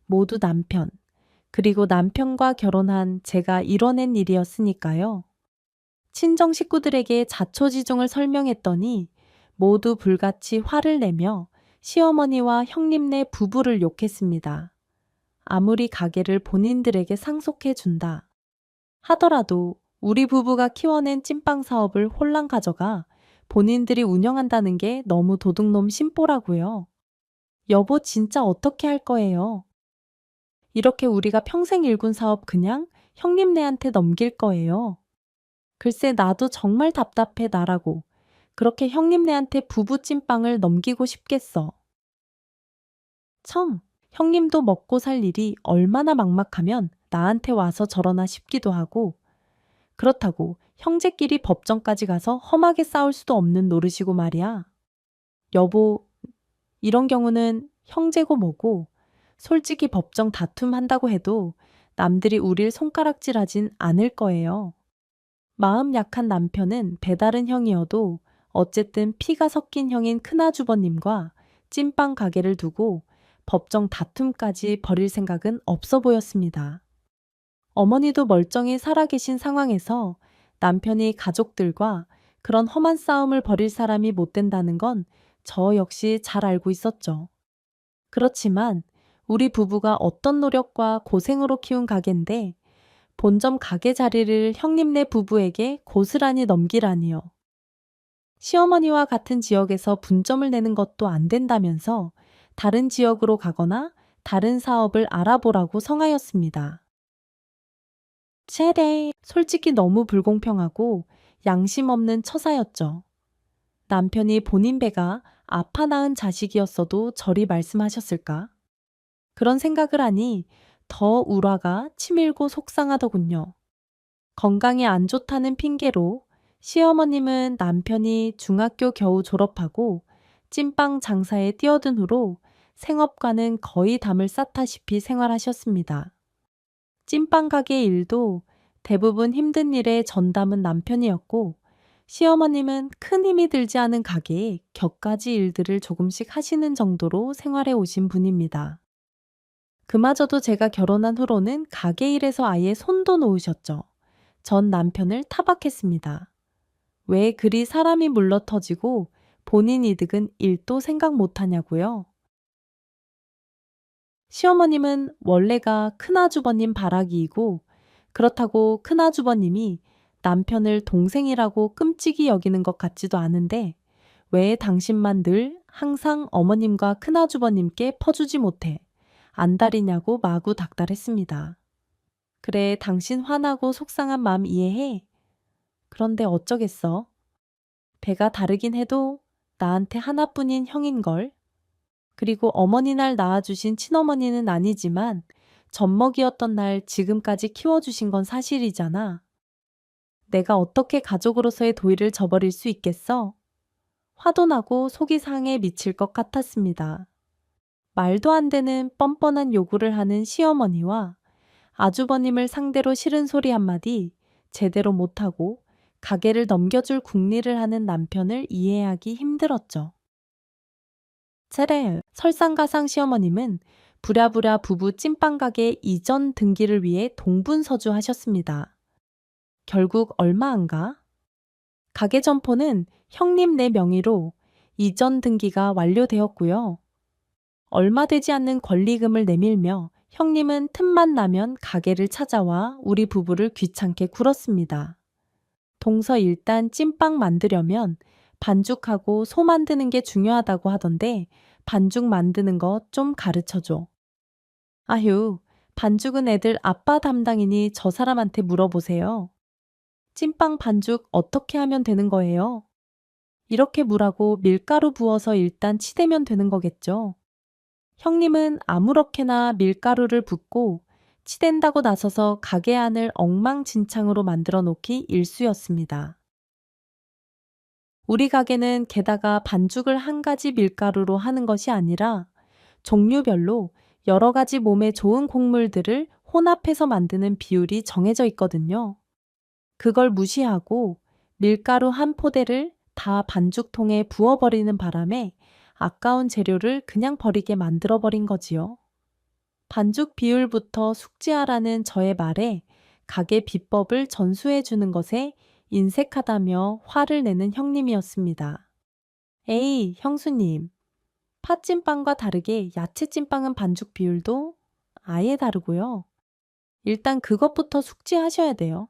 Speaker 1: 모두 남편 그리고 남편과 결혼한 제가 이뤄낸 일이었으니까요. 친정 식구들에게 자초지종을 설명했더니 모두 불같이 화를 내며 시어머니와 형님네 부부를 욕했습니다. 아무리 가게를 본인들에게 상속해 준다 하더라도 우리 부부가 키워낸 찐빵 사업을 홀랑 가져가 본인들이 운영한다는 게 너무 도둑놈 심보라고요. 여보 진짜 어떻게 할 거예요? 이렇게 우리가 평생 일군 사업 그냥 형님네한테 넘길 거예요. 글쎄 나도 정말 답답해 나라고. 그렇게 형님네한테 부부 찐빵을 넘기고 싶겠어. 참, 형님도 먹고 살 일이 얼마나 막막하면 나한테 와서 저러나 싶기도 하고 그렇다고 형제끼리 법정까지 가서 험하게 싸울 수도 없는 노릇이고 말이야. 여보, 이런 경우는 형제고 뭐고 솔직히 법정 다툼한다고 해도 남들이 우릴 손가락질하진 않을 거예요. 마음 약한 남편은 배다른 형이어도 어쨌든 피가 섞인 형인 큰아주버님과 찐빵 가게를 두고 법정 다툼까지 벌일 생각은 없어 보였습니다. 어머니도 멀쩡히 살아계신 상황에서 남편이 가족들과 그런 험한 싸움을 벌일 사람이 못 된다는 건 저 역시 잘 알고 있었죠. 그렇지만 우리 부부가 어떤 노력과 고생으로 키운 가게인데 본점 가게 자리를 형님네 부부에게 고스란히 넘기라니요. 시어머니와 같은 지역에서 분점을 내는 것도 안 된다면서 다른 지역으로 가거나 다른 사업을 알아보라고 성하였습니다. 체레, 솔직히 너무 불공평하고 양심 없는 처사였죠. 남편이 본인 배가 아파 낳은 자식이었어도 저리 말씀하셨을까? 그런 생각을 하니 더 울화가 치밀고 속상하더군요. 건강이 안 좋다는 핑계로 시어머님은 남편이 중학교 겨우 졸업하고 찐빵 장사에 뛰어든 후로 생업과는 거의 담을 쌓다시피 생활하셨습니다. 찐빵 가게 일도 대부분 힘든 일에 전담은 남편이었고 시어머님은 큰 힘이 들지 않은 가게에 격가지 일들을 조금씩 하시는 정도로 생활해 오신 분입니다. 그마저도 제가 결혼한 후로는 가게 일에서 아예 손도 놓으셨죠. 전 남편을 타박했습니다. 왜 그리 사람이 물러터지고 본인 이득은 1도 생각 못하냐고요? 시어머님은 원래가 큰아주버님 바라기이고 그렇다고 큰아주버님이 남편을 동생이라고 끔찍이 여기는 것 같지도 않은데 왜 당신만 늘 항상 어머님과 큰아주버님께 퍼주지 못해 안달이냐고 마구 닥달했습니다. 그래 당신 화나고 속상한 마음 이해해. 그런데 어쩌겠어. 배가 다르긴 해도 나한테 하나뿐인 형인걸. 그리고 어머니 날 낳아주신 친어머니는 아니지만 젖먹이었던 날 지금까지 키워주신 건 사실이잖아. 내가 어떻게 가족으로서의 도의를 저버릴 수 있겠어? 화도 나고 속이 상해 미칠 것 같았습니다. 말도 안 되는 뻔뻔한 요구를 하는 시어머니와 아주버님을 상대로 싫은 소리 한마디 제대로 못하고 가게를 넘겨줄 궁리를 하는 남편을 이해하기 힘들었죠. 차례 설상가상 시어머님은 부랴부랴 부부 찐빵 가게 이전 등기를 위해 동분서주 하셨습니다. 결국 얼마 안 가? 가게 점포는 형님 내 명의로 이전 등기가 완료되었고요. 얼마 되지 않는 권리금을 내밀며 형님은 틈만 나면 가게를 찾아와 우리 부부를 귀찮게 굴었습니다. 동서 일단 찐빵 만들려면 반죽하고 소 만드는 게 중요하다고 하던데 반죽 만드는 거 좀 가르쳐줘. 아휴, 반죽은 애들 아빠 담당이니 저 사람한테 물어보세요. 찐빵 반죽 어떻게 하면 되는 거예요? 이렇게 물하고 밀가루 부어서 일단 치대면 되는 거겠죠. 형님은 아무렇게나 밀가루를 붓고 치댄다고 나서서 가게 안을 엉망진창으로 만들어 놓기 일쑤였습니다. 우리 가게는 게다가 반죽을 한 가지 밀가루로 하는 것이 아니라 종류별로 여러 가지 몸에 좋은 곡물들을 혼합해서 만드는 비율이 정해져 있거든요. 그걸 무시하고 밀가루 한 포대를 다 반죽통에 부어버리는 바람에 아까운 재료를 그냥 버리게 만들어버린 거지요. 반죽 비율부터 숙지하라는 저의 말에 가게 비법을 전수해 주는 것에 인색하다며 화를 내는 형님이었습니다. 에이, 형수님. 팥찐빵과 다르게 야채찐빵은 반죽 비율도 아예 다르고요. 일단 그것부터 숙지하셔야 돼요.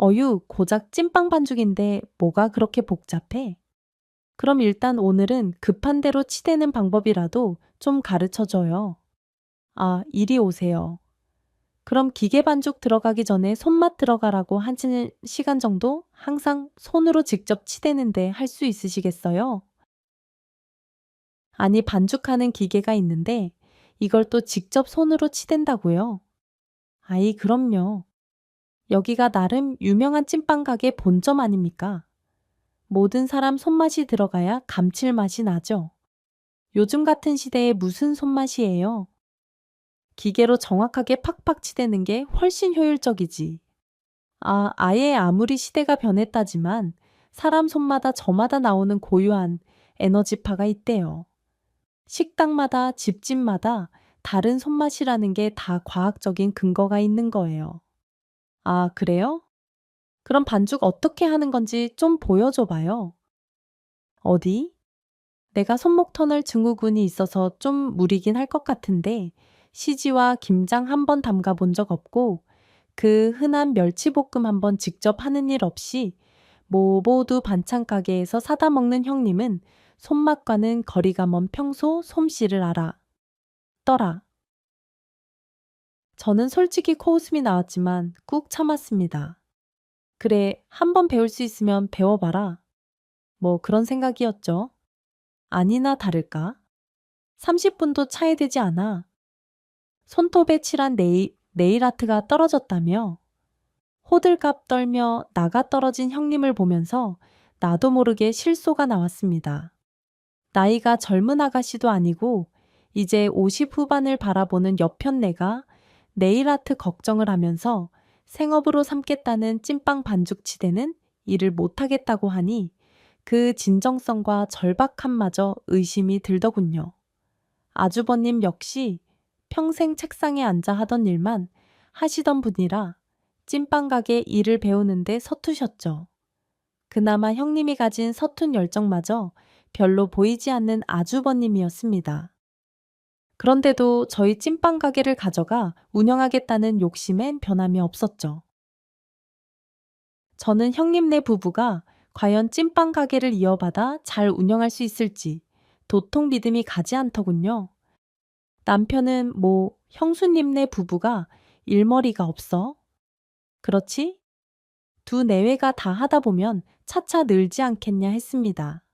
Speaker 1: 어유, 고작 찐빵 반죽인데 뭐가 그렇게 복잡해? 그럼 일단 오늘은 급한 대로 치대는 방법이라도 좀 가르쳐줘요. 아, 이리 오세요. 그럼 기계 반죽 들어가기 전에 손맛 들어가라고 한 시간 정도 항상 손으로 직접 치대는데 할 수 있으시겠어요? 아니, 반죽하는 기계가 있는데 이걸 또 직접 손으로 치댄다고요? 아이, 그럼요. 여기가 나름 유명한 찐빵 가게 본점 아닙니까? 모든 사람 손맛이 들어가야 감칠맛이 나죠. 요즘 같은 시대에 무슨 손맛이에요? 기계로 정확하게 팍팍 치대는 게 훨씬 효율적이지. 아, 아예 아무리 시대가 변했다지만 사람 손마다 저마다 나오는 고유한 에너지파가 있대요. 식당마다 집집마다 다른 손맛이라는 게 다 과학적인 근거가 있는 거예요. 아, 그래요? 그럼 반죽 어떻게 하는 건지 좀 보여줘 봐요. 어디? 내가 손목 터널 증후군이 있어서 좀 무리긴 할 것 같은데 CG와 김장 한 번 담가 본 적 없고 그 흔한 멸치볶음 한 번 직접 하는 일 없이 모두 반찬 가게에서 사다 먹는 형님은 손맛과는 거리가 먼 평소 솜씨를 알아. 떠라. 저는 솔직히 코웃음이 나왔지만 꾹 참았습니다. 그래, 한 번 배울 수 있으면 배워봐라. 뭐 그런 생각이었죠. 아니나 다를까? 30분도 차이되지 않아. 손톱에 칠한 네일 아트가 떨어졌다며? 호들갑 떨며 나가 떨어진 형님을 보면서 나도 모르게 실소가 나왔습니다. 나이가 젊은 아가씨도 아니고 이제 50 후반을 바라보는 옆편 내가 네일 아트 걱정을 하면서 생업으로 삼겠다는 찐빵 반죽 치대는 일을 못하겠다고 하니 그 진정성과 절박함마저 의심이 들더군요. 아주버님 역시 평생 책상에 앉아 하던 일만 하시던 분이라 찐빵 가게 일을 배우는데 서투셨죠. 그나마 형님이 가진 서툰 열정마저 별로 보이지 않는 아주버님이었습니다. 그런데도 저희 찐빵 가게를 가져가 운영하겠다는 욕심엔 변함이 없었죠. 저는 형님네 부부가 과연 찐빵 가게를 이어받아 잘 운영할 수 있을지 도통 믿음이 가지 않더군요. 남편은 뭐 형수님네 부부가 일머리가 없어? 그렇지? 두 내외가 다 하다 보면 차차 늘지 않겠냐 했습니다.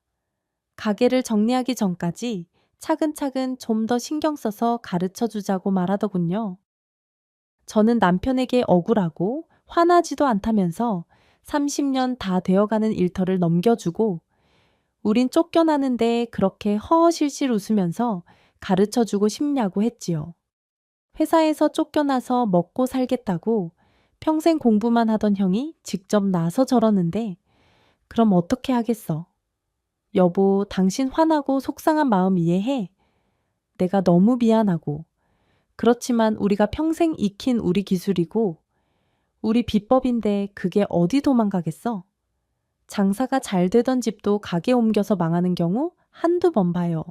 Speaker 1: 가게를 정리하기 전까지 차근차근 좀 더 신경 써서 가르쳐 주자고 말하더군요. 저는 남편에게 억울하고 화나지도 않다면서 30년 다 되어가는 일터를 넘겨주고 우린 쫓겨나는데 그렇게 허허실실 웃으면서 가르쳐 주고 싶냐고 했지요. 회사에서 쫓겨나서 먹고 살겠다고 평생 공부만 하던 형이 직접 나서 저러는데 그럼 어떻게 하겠어? 여보, 당신 화나고 속상한 마음 이해해. 내가 너무 미안하고. 그렇지만 우리가 평생 익힌 우리 기술이고 우리 비법인데 그게 어디 도망가겠어? 장사가 잘 되던 집도 가게 옮겨서 망하는 경우 한두 번 봐요.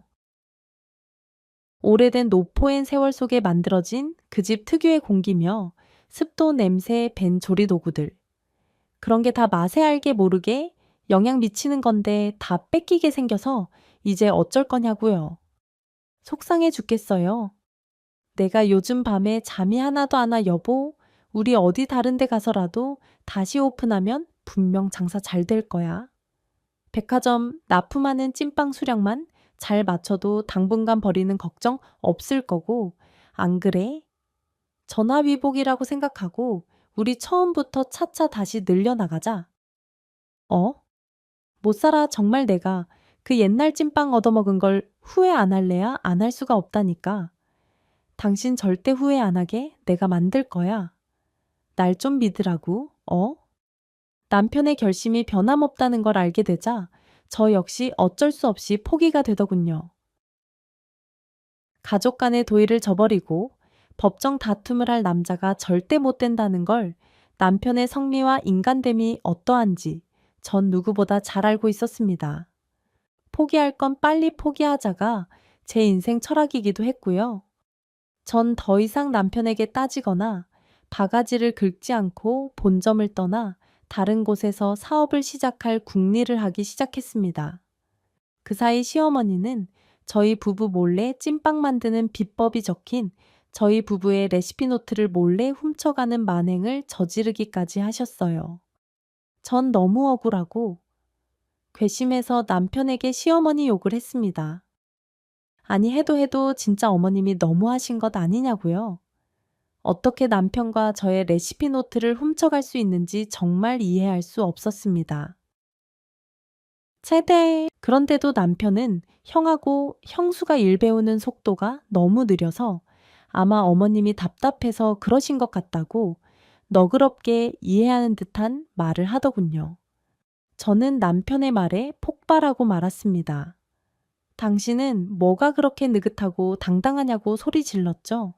Speaker 1: 오래된 노포엔 세월 속에 만들어진 그 집 특유의 공기며 습도 냄새 밴 조리도구들. 그런 게 다 맛에 알게 모르게 영향 미치는 건데 다 뺏기게 생겨서 이제 어쩔 거냐고요. 속상해 죽겠어요. 내가 요즘 밤에 잠이 하나도 안 와 여보. 우리 어디 다른 데 가서라도 다시 오픈하면 분명 장사 잘 될 거야. 백화점 납품하는 찐빵 수량만 잘 맞춰도 당분간 버리는 걱정 없을 거고, 안 그래? 전화위복이라고 생각하고 우리 처음부터 차차 다시 늘려나가자. 어? 못 살아. 정말 내가 그 옛날 찐빵 얻어먹은 걸 후회 안 할래야 안 할 수가 없다니까. 당신 절대 후회 안 하게 내가 만들 거야. 날 좀 믿으라고, 어? 남편의 결심이 변함없다는 걸 알게 되자 저 역시 어쩔 수 없이 포기가 되더군요. 가족 간의 도의를 저버리고 법정 다툼을 할 남자가 절대 못 된다는 걸 남편의 성미와 인간됨이 어떠한지 전 누구보다 잘 알고 있었습니다. 포기할 건 빨리 포기하자가 제 인생 철학이기도 했고요. 전 더 이상 남편에게 따지거나 바가지를 긁지 않고 본점을 떠나 다른 곳에서 사업을 시작할 궁리를 하기 시작했습니다. 그 사이 시어머니는 저희 부부 몰래 찐빵 만드는 비법이 적힌 저희 부부의 레시피 노트를 몰래 훔쳐가는 만행을 저지르기까지 하셨어요. 전 너무 억울하고 괘씸해서 남편에게 시어머니 욕을 했습니다. 아니 해도 진짜 어머님이 너무하신 것 아니냐고요. 어떻게 남편과 저의 레시피 노트를 훔쳐갈 수 있는지 정말 이해할 수 없었습니다. 세대. 그런데도 남편은 형하고 형수가 일 배우는 속도가 너무 느려서 아마 어머님이 답답해서 그러신 것 같다고 너그럽게 이해하는 듯한 말을 하더군요. 저는 남편의 말에 폭발하고 말았습니다. 당신은 뭐가 그렇게 느긋하고 당당하냐고 소리 질렀죠.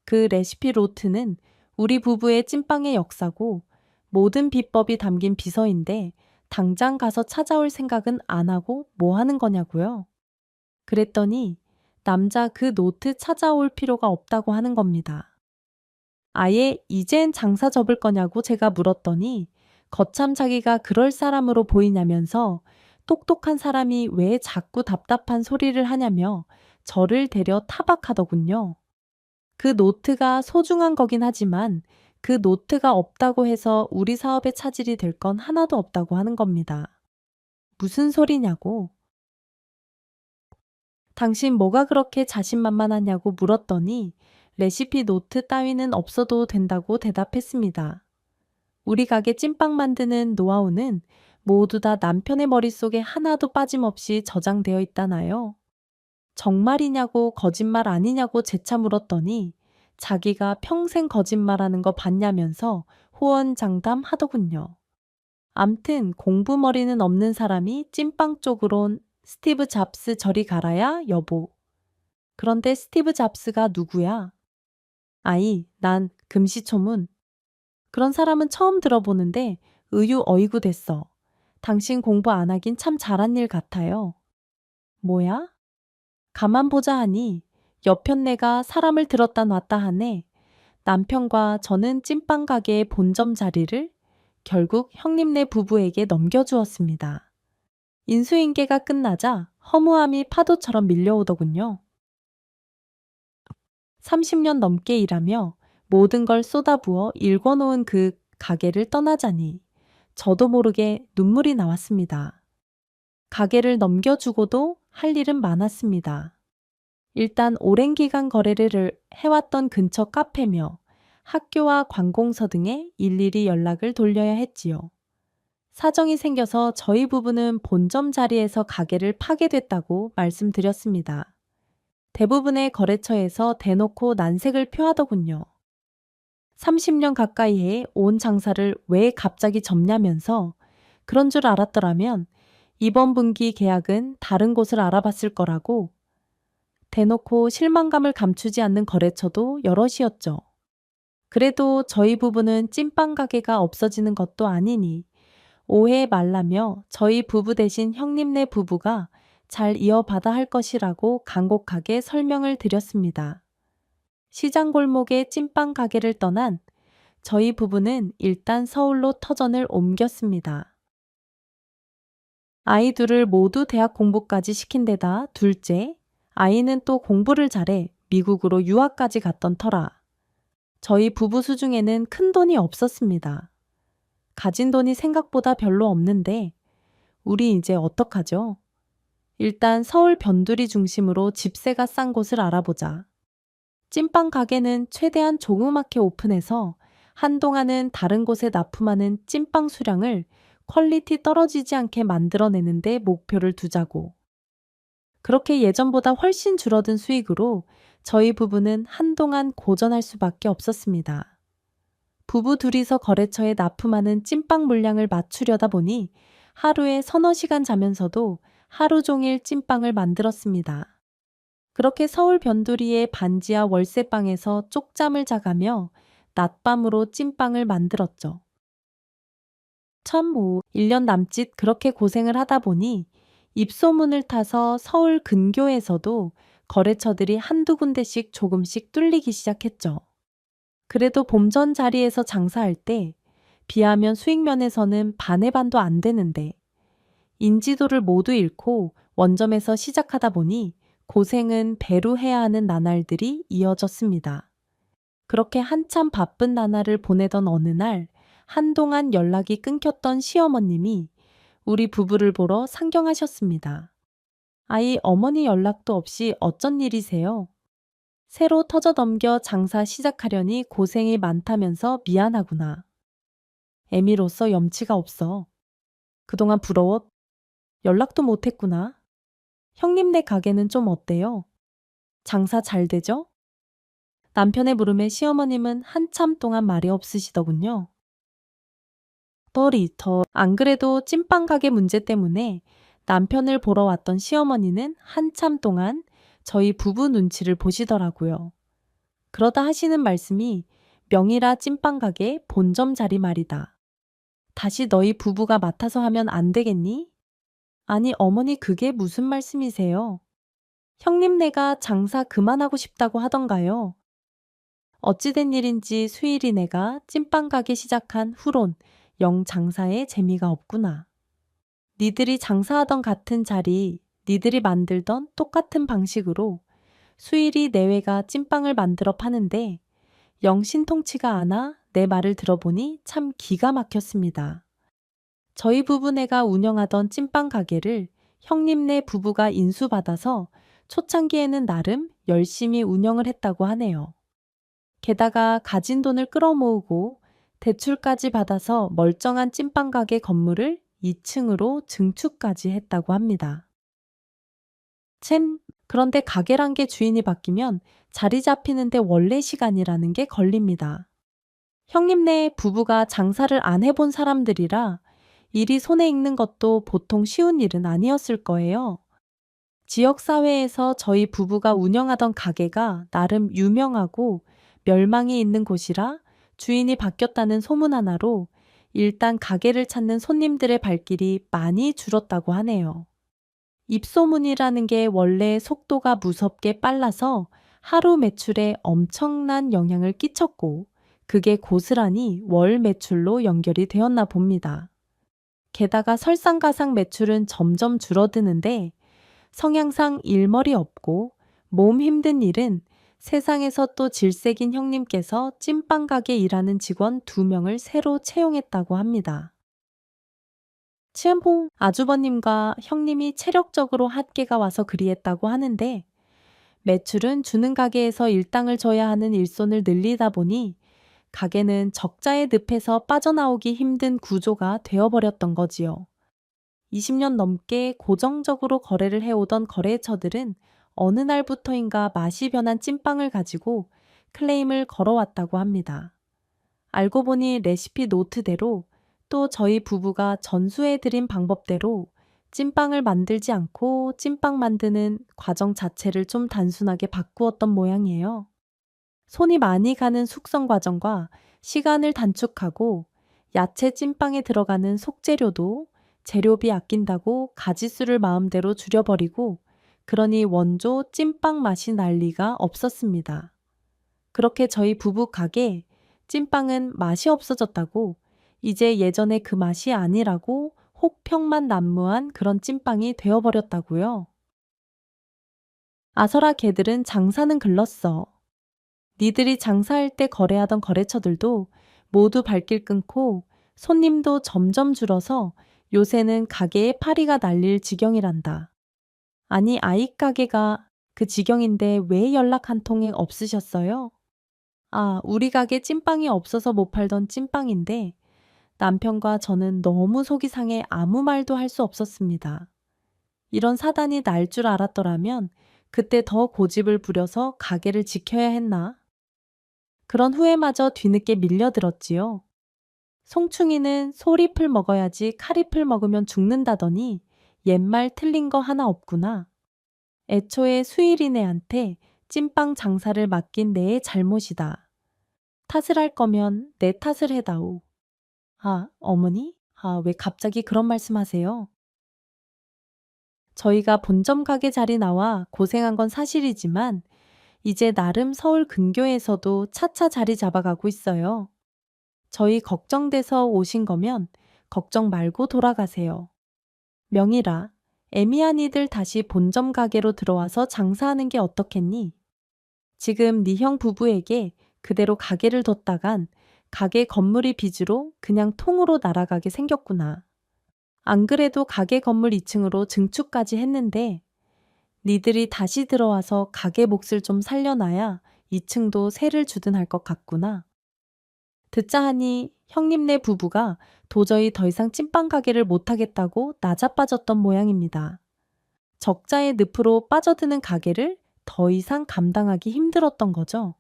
Speaker 1: 그 레시피 노트는 우리 부부의 찐빵의 역사고 모든 비법이 담긴 비서인데 당장 가서 찾아올 생각은 안 하고 뭐 하는 거냐고요. 그랬더니 남자 그 노트 찾아올 필요가 없다고 하는 겁니다. 아예 이젠 장사 접을 거냐고 제가 물었더니 거참 자기가 그럴 사람으로 보이냐면서 똑똑한 사람이 왜 자꾸 답답한 소리를 하냐며 저를 데려 타박하더군요. 그 노트가 소중한 거긴 하지만 그 노트가 없다고 해서 우리 사업에 차질이 될 건 하나도 없다고 하는 겁니다. 무슨 소리냐고. 당신 뭐가 그렇게 자신만만하냐고 물었더니 레시피 노트 따위는 없어도 된다고 대답했습니다. 우리 가게 찐빵 만드는 노하우는 모두 다 남편의 머릿속에 하나도 빠짐없이 저장되어 있다나요? 정말이냐고 거짓말 아니냐고 재차 물었더니 자기가 평생 거짓말하는 거 봤냐면서 호언장담 하더군요. 암튼 공부머리는 없는 사람이 찐빵 쪽으론 스티브 잡스 저리 가라야 여보. 그런데 스티브 잡스가 누구야? 아이, 난 금시초문. 그런 사람은 처음 들어보는데 의유 어이구 됐어. 당신 공부 안 하긴 참 잘한 일 같아요. 뭐야? 가만 보자 하니 여편네가 사람을 들었다 놨다 하네. 남편과 저는 찐빵 가게의 본점 자리를 결국 형님네 부부에게 넘겨주었습니다. 인수인계가 끝나자 허무함이 파도처럼 밀려오더군요. 30년 넘게 일하며 모든 걸 쏟아부어 일궈놓은 그 가게를 떠나자니 저도 모르게 눈물이 나왔습니다. 가게를 넘겨주고도 할 일은 많았습니다. 일단 오랜 기간 거래를 해왔던 근처 카페며 학교와 관공서 등에 일일이 연락을 돌려야 했지요. 사정이 생겨서 저희 부부는 본점 자리에서 가게를 파괴됐다고 말씀드렸습니다. 대부분의 거래처에서 대놓고 난색을 표하더군요. 30년 가까이 해 온 장사를 왜 갑자기 접냐면서 그런 줄 알았더라면 이번 분기 계약은 다른 곳을 알아봤을 거라고 대놓고 실망감을 감추지 않는 거래처도 여럿이었죠. 그래도 저희 부부는 찐빵 가게가 없어지는 것도 아니니 오해 말라며 저희 부부 대신 형님네 부부가 잘 이어받아 할 것이라고 간곡하게 설명을 드렸습니다. 시장 골목의 찐빵 가게를 떠난 저희 부부는 일단 서울로 터전을 옮겼습니다. 아이 둘을 모두 대학 공부까지 시킨 데다 둘째, 아이는 또 공부를 잘해 미국으로 유학까지 갔던 터라 저희 부부 수중에는 큰 돈이 없었습니다. 가진 돈이 생각보다 별로 없는데 우리 이제 어떡하죠? 일단 서울 변두리 중심으로 집세가 싼 곳을 알아보자. 찐빵 가게는 최대한 조그맣게 오픈해서 한동안은 다른 곳에 납품하는 찐빵 수량을 퀄리티 떨어지지 않게 만들어내는데 목표를 두자고. 그렇게 예전보다 훨씬 줄어든 수익으로 저희 부부는 한동안 고전할 수밖에 없었습니다. 부부 둘이서 거래처에 납품하는 찐빵 물량을 맞추려다 보니 하루에 서너 시간 자면서도 하루 종일 찐빵을 만들었습니다. 그렇게 서울 변두리의 반지하 월세방에서 쪽잠을 자가며 낮밤으로 찐빵을 만들었죠. 참 1년 남짓 그렇게 고생을 하다 보니 입소문을 타서 서울 근교에서도 거래처들이 한두 군데씩 조금씩 뚫리기 시작했죠. 그래도 봄전 자리에서 장사할 때 비하면 수익 면에서는 반의 반도 안 되는데 인지도를 모두 잃고 원점에서 시작하다 보니 고생은 배로 해야 하는 나날들이 이어졌습니다. 그렇게 한참 바쁜 나날을 보내던 어느 날 한동안 연락이 끊겼던 시어머님이 우리 부부를 보러 상경하셨습니다. 아이 어머니 연락도 없이 어쩐 일이세요? 새로 터져 넘겨 장사 시작하려니 고생이 많다면서 미안하구나. 애미로서 염치가 없어. 그동안 부러워. 연락도 못했구나. 형님네 가게는 좀 어때요? 장사 잘 되죠? 남편의 물음에 시어머님은 한참 동안 말이 없으시더군요. 안 그래도 찐빵 가게 문제 때문에 남편을 보러 왔던 시어머니는 한참 동안 저희 부부 눈치를 보시더라고요. 그러다 하시는 말씀이 명이라 찐빵 가게 본점 자리 말이다. 다시 너희 부부가 맡아서 하면 안 되겠니? 아니 어머니 그게 무슨 말씀이세요? 형님네가 장사 그만하고 싶다고 하던가요? 어찌된 일인지 수일이네가 찐빵 가게 시작한 후론 영 장사에 재미가 없구나. 니들이 장사하던 같은 자리, 니들이 만들던 똑같은 방식으로 수일이 내외가 찐빵을 만들어 파는데 영 신통치가 않아 내 말을 들어보니 참 기가 막혔습니다. 저희 부부네가 운영하던 찐빵 가게를 형님네 부부가 인수받아서 초창기에는 나름 열심히 운영을 했다고 하네요. 게다가 가진 돈을 끌어모으고 대출까지 받아서 멀쩡한 찐빵 가게 건물을 2층으로 증축까지 했다고 합니다. 그런데 가게란 게 주인이 바뀌면 자리 잡히는데 원래 시간이라는 게 걸립니다. 형님네 부부가 장사를 안 해본 사람들이라 일이 손에 익는 것도 보통 쉬운 일은 아니었을 거예요. 지역사회에서 저희 부부가 운영하던 가게가 나름 유명하고 멸망이 있는 곳이라 주인이 바뀌었다는 소문 하나로 일단 가게를 찾는 손님들의 발길이 많이 줄었다고 하네요. 입소문이라는 게 원래 속도가 무섭게 빨라서 하루 매출에 엄청난 영향을 끼쳤고 그게 고스란히 월 매출로 연결이 되었나 봅니다. 게다가 설상가상 매출은 점점 줄어드는데 성향상 일머리 없고 몸 힘든 일은 세상에서 또 질색인 형님께서 찐빵 가게 일하는 직원 2명을 새로 채용했다고 합니다. 치안봉 아주버님과 형님이 체력적으로 한계가 와서 그리했다고 하는데 매출은 주는 가게에서 일당을 줘야 하는 일손을 늘리다 보니 가게는 적자의 늪에서 빠져나오기 힘든 구조가 되어버렸던 거지요. 20년 넘게 고정적으로 거래를 해오던 거래처들은 어느 날부터인가 맛이 변한 찐빵을 가지고 클레임을 걸어왔다고 합니다. 알고 보니 레시피 노트대로 또 저희 부부가 전수해드린 방법대로 찐빵을 만들지 않고 찐빵 만드는 과정 자체를 좀 단순하게 바꾸었던 모양이에요. 손이 많이 가는 숙성 과정과 시간을 단축하고 야채 찐빵에 들어가는 속재료도 재료비 아낀다고 가짓수를 마음대로 줄여버리고 그러니 원조 찐빵 맛이 날 리가 없었습니다. 그렇게 저희 부부 가게 찐빵은 맛이 없어졌다고 이제 예전에 그 맛이 아니라고 혹평만 난무한 그런 찐빵이 되어버렸다고요. 아서라 걔들은 장사는 글렀어. 니들이 장사할 때 거래하던 거래처들도 모두 발길 끊고 손님도 점점 줄어서 요새는 가게에 파리가 날릴 지경이란다. 아니 아이 가게가 그 지경인데 왜 연락 한 통이 없으셨어요? 아, 우리 가게 찐빵이 없어서 못 팔던 찐빵인데 남편과 저는 너무 속이 상해 아무 말도 할 수 없었습니다. 이런 사단이 날 줄 알았더라면 그때 더 고집을 부려서 가게를 지켜야 했나? 그런 후회마저 뒤늦게 밀려들었지요. 송충이는 소리풀 먹어야지 카리풀 먹으면 죽는다더니 옛말 틀린 거 하나 없구나. 애초에 수일이네한테 찐빵 장사를 맡긴 내의 잘못이다. 탓을 할 거면 내 탓을 해다오. 아, 어머니? 아, 왜 갑자기 그런 말씀하세요? 저희가 본점 가게 자리 나와 고생한 건 사실이지만 이제 나름 서울 근교에서도 차차 자리 잡아가고 있어요. 저희 걱정돼서 오신 거면 걱정 말고 돌아가세요. 명희라, 애미한 이들 다시 본점 가게로 들어와서 장사하는 게 어떻겠니? 지금 네 형 부부에게 그대로 가게를 뒀다간 가게 건물이 빚으로 그냥 통으로 날아가게 생겼구나. 안 그래도 가게 건물 2층으로 증축까지 했는데 니들이 다시 들어와서 가게 몫을 좀 살려놔야 2층도 세를 주든 할 것 같구나. 듣자 하니 형님네 부부가 도저히 더 이상 찐빵 가게를 못하겠다고 나자빠졌던 모양입니다. 적자의 늪으로 빠져드는 가게를 더 이상 감당하기 힘들었던 거죠.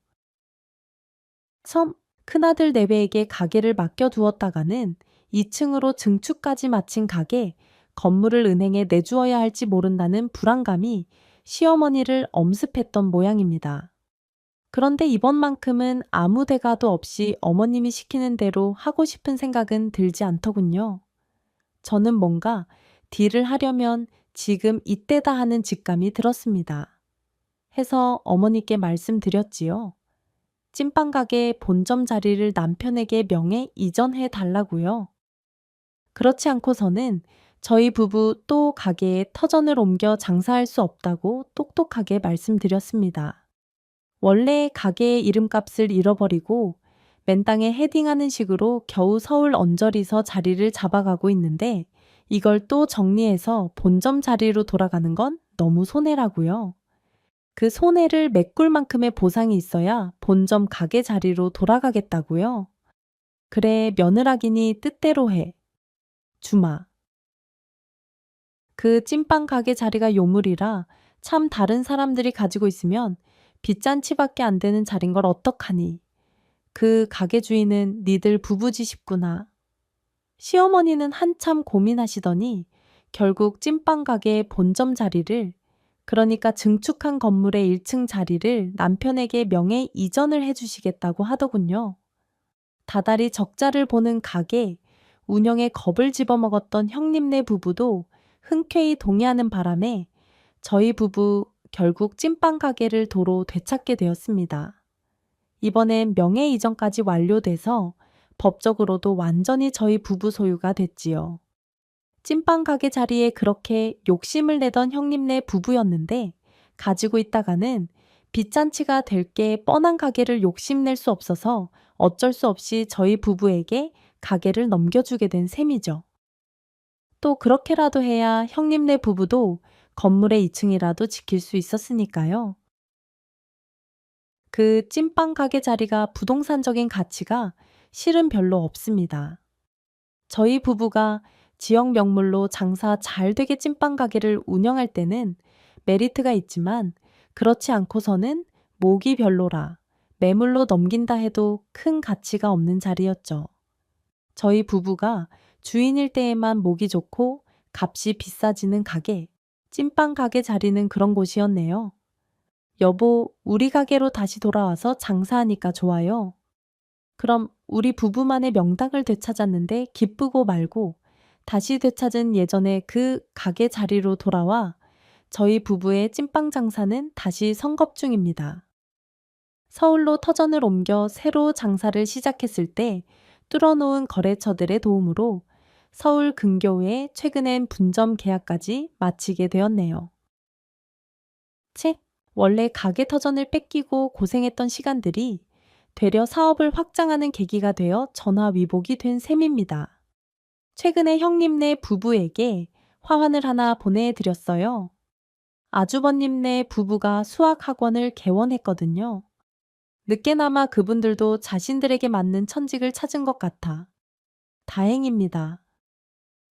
Speaker 1: 큰아들 내외에게 가게를 맡겨두었다가는 2층으로 증축까지 마친 가게, 건물을 은행에 내주어야 할지 모른다는 불안감이 시어머니를 엄습했던 모양입니다. 그런데 이번만큼은 아무 대가도 없이 어머님이 시키는 대로 하고 싶은 생각은 들지 않더군요. 저는 뭔가 딜을 하려면 지금 이때다 하는 직감이 들었습니다. 해서 어머니께 말씀드렸지요. 찐빵 가게 본점 자리를 남편에게 명예 이전해 달라고요. 그렇지 않고서는 저희 부부 또 가게에 터전을 옮겨 장사할 수 없다고 똑똑하게 말씀드렸습니다. 원래 가게의 이름값을 잃어버리고 맨땅에 헤딩하는 식으로 겨우 서울 언저리서 자리를 잡아가고 있는데 이걸 또 정리해서 본점 자리로 돌아가는 건 너무 손해라고요. 그 손해를 메꿀 만큼의 보상이 있어야 본점 가게 자리로 돌아가겠다고요. 그래, 며느라기니 뜻대로 해. 주마. 그 찐빵 가게 자리가 요물이라 참 다른 사람들이 가지고 있으면 빚잔치밖에 안 되는 자린 걸 어떡하니. 그 가게 주인은 니들 부부지십구나. 시어머니는 한참 고민하시더니 결국 찐빵 가게 본점 자리를, 그러니까 증축한 건물의 1층 자리를 남편에게 명예 이전을 해주시겠다고 하더군요. 다달이 적자를 보는 가게, 운영에 겁을 집어먹었던 형님네 부부도 흔쾌히 동의하는 바람에 저희 부부 결국 찐빵 가게를 도로 되찾게 되었습니다. 이번엔 명예 이전까지 완료돼서 법적으로도 완전히 저희 부부 소유가 됐지요. 찐빵 가게 자리에 그렇게 욕심을 내던 형님네 부부였는데 가지고 있다가는 빚잔치가 될 게 뻔한 가게를 욕심낼 수 없어서 어쩔 수 없이 저희 부부에게 가게를 넘겨주게 된 셈이죠. 또 그렇게라도 해야 형님네 부부도 건물의 2층이라도 지킬 수 있었으니까요. 그 찐빵 가게 자리가 부동산적인 가치가 실은 별로 없습니다. 저희 부부가 지역 명물로 장사 잘 되게 찐빵 가게를 운영할 때는 메리트가 있지만 그렇지 않고서는 목이 별로라 매물로 넘긴다 해도 큰 가치가 없는 자리였죠. 저희 부부가 주인일 때에만 목이 좋고 값이 비싸지는 가게, 찐빵 가게 자리는 그런 곳이었네요. 여보, 우리 가게로 다시 돌아와서 장사하니까 좋아요. 그럼 우리 부부만의 명당을 되찾았는데 기쁘고 말고 다시 되찾은 예전의 그 가게 자리로 돌아와 저희 부부의 찐빵 장사는 다시 성겁 중입니다. 서울로 터전을 옮겨 새로 장사를 시작했을 때 뚫어놓은 거래처들의 도움으로 서울 근교에 최근엔 분점 계약까지 마치게 되었네요. 책, 원래 가게 터전을 뺏기고 고생했던 시간들이 되려 사업을 확장하는 계기가 되어 전화위복이 된 셈입니다. 최근에 형님네 부부에게 화환을 하나 보내드렸어요. 아주버님네 부부가 수학학원을 개원했거든요. 늦게나마 그분들도 자신들에게 맞는 천직을 찾은 것 같아 다행입니다.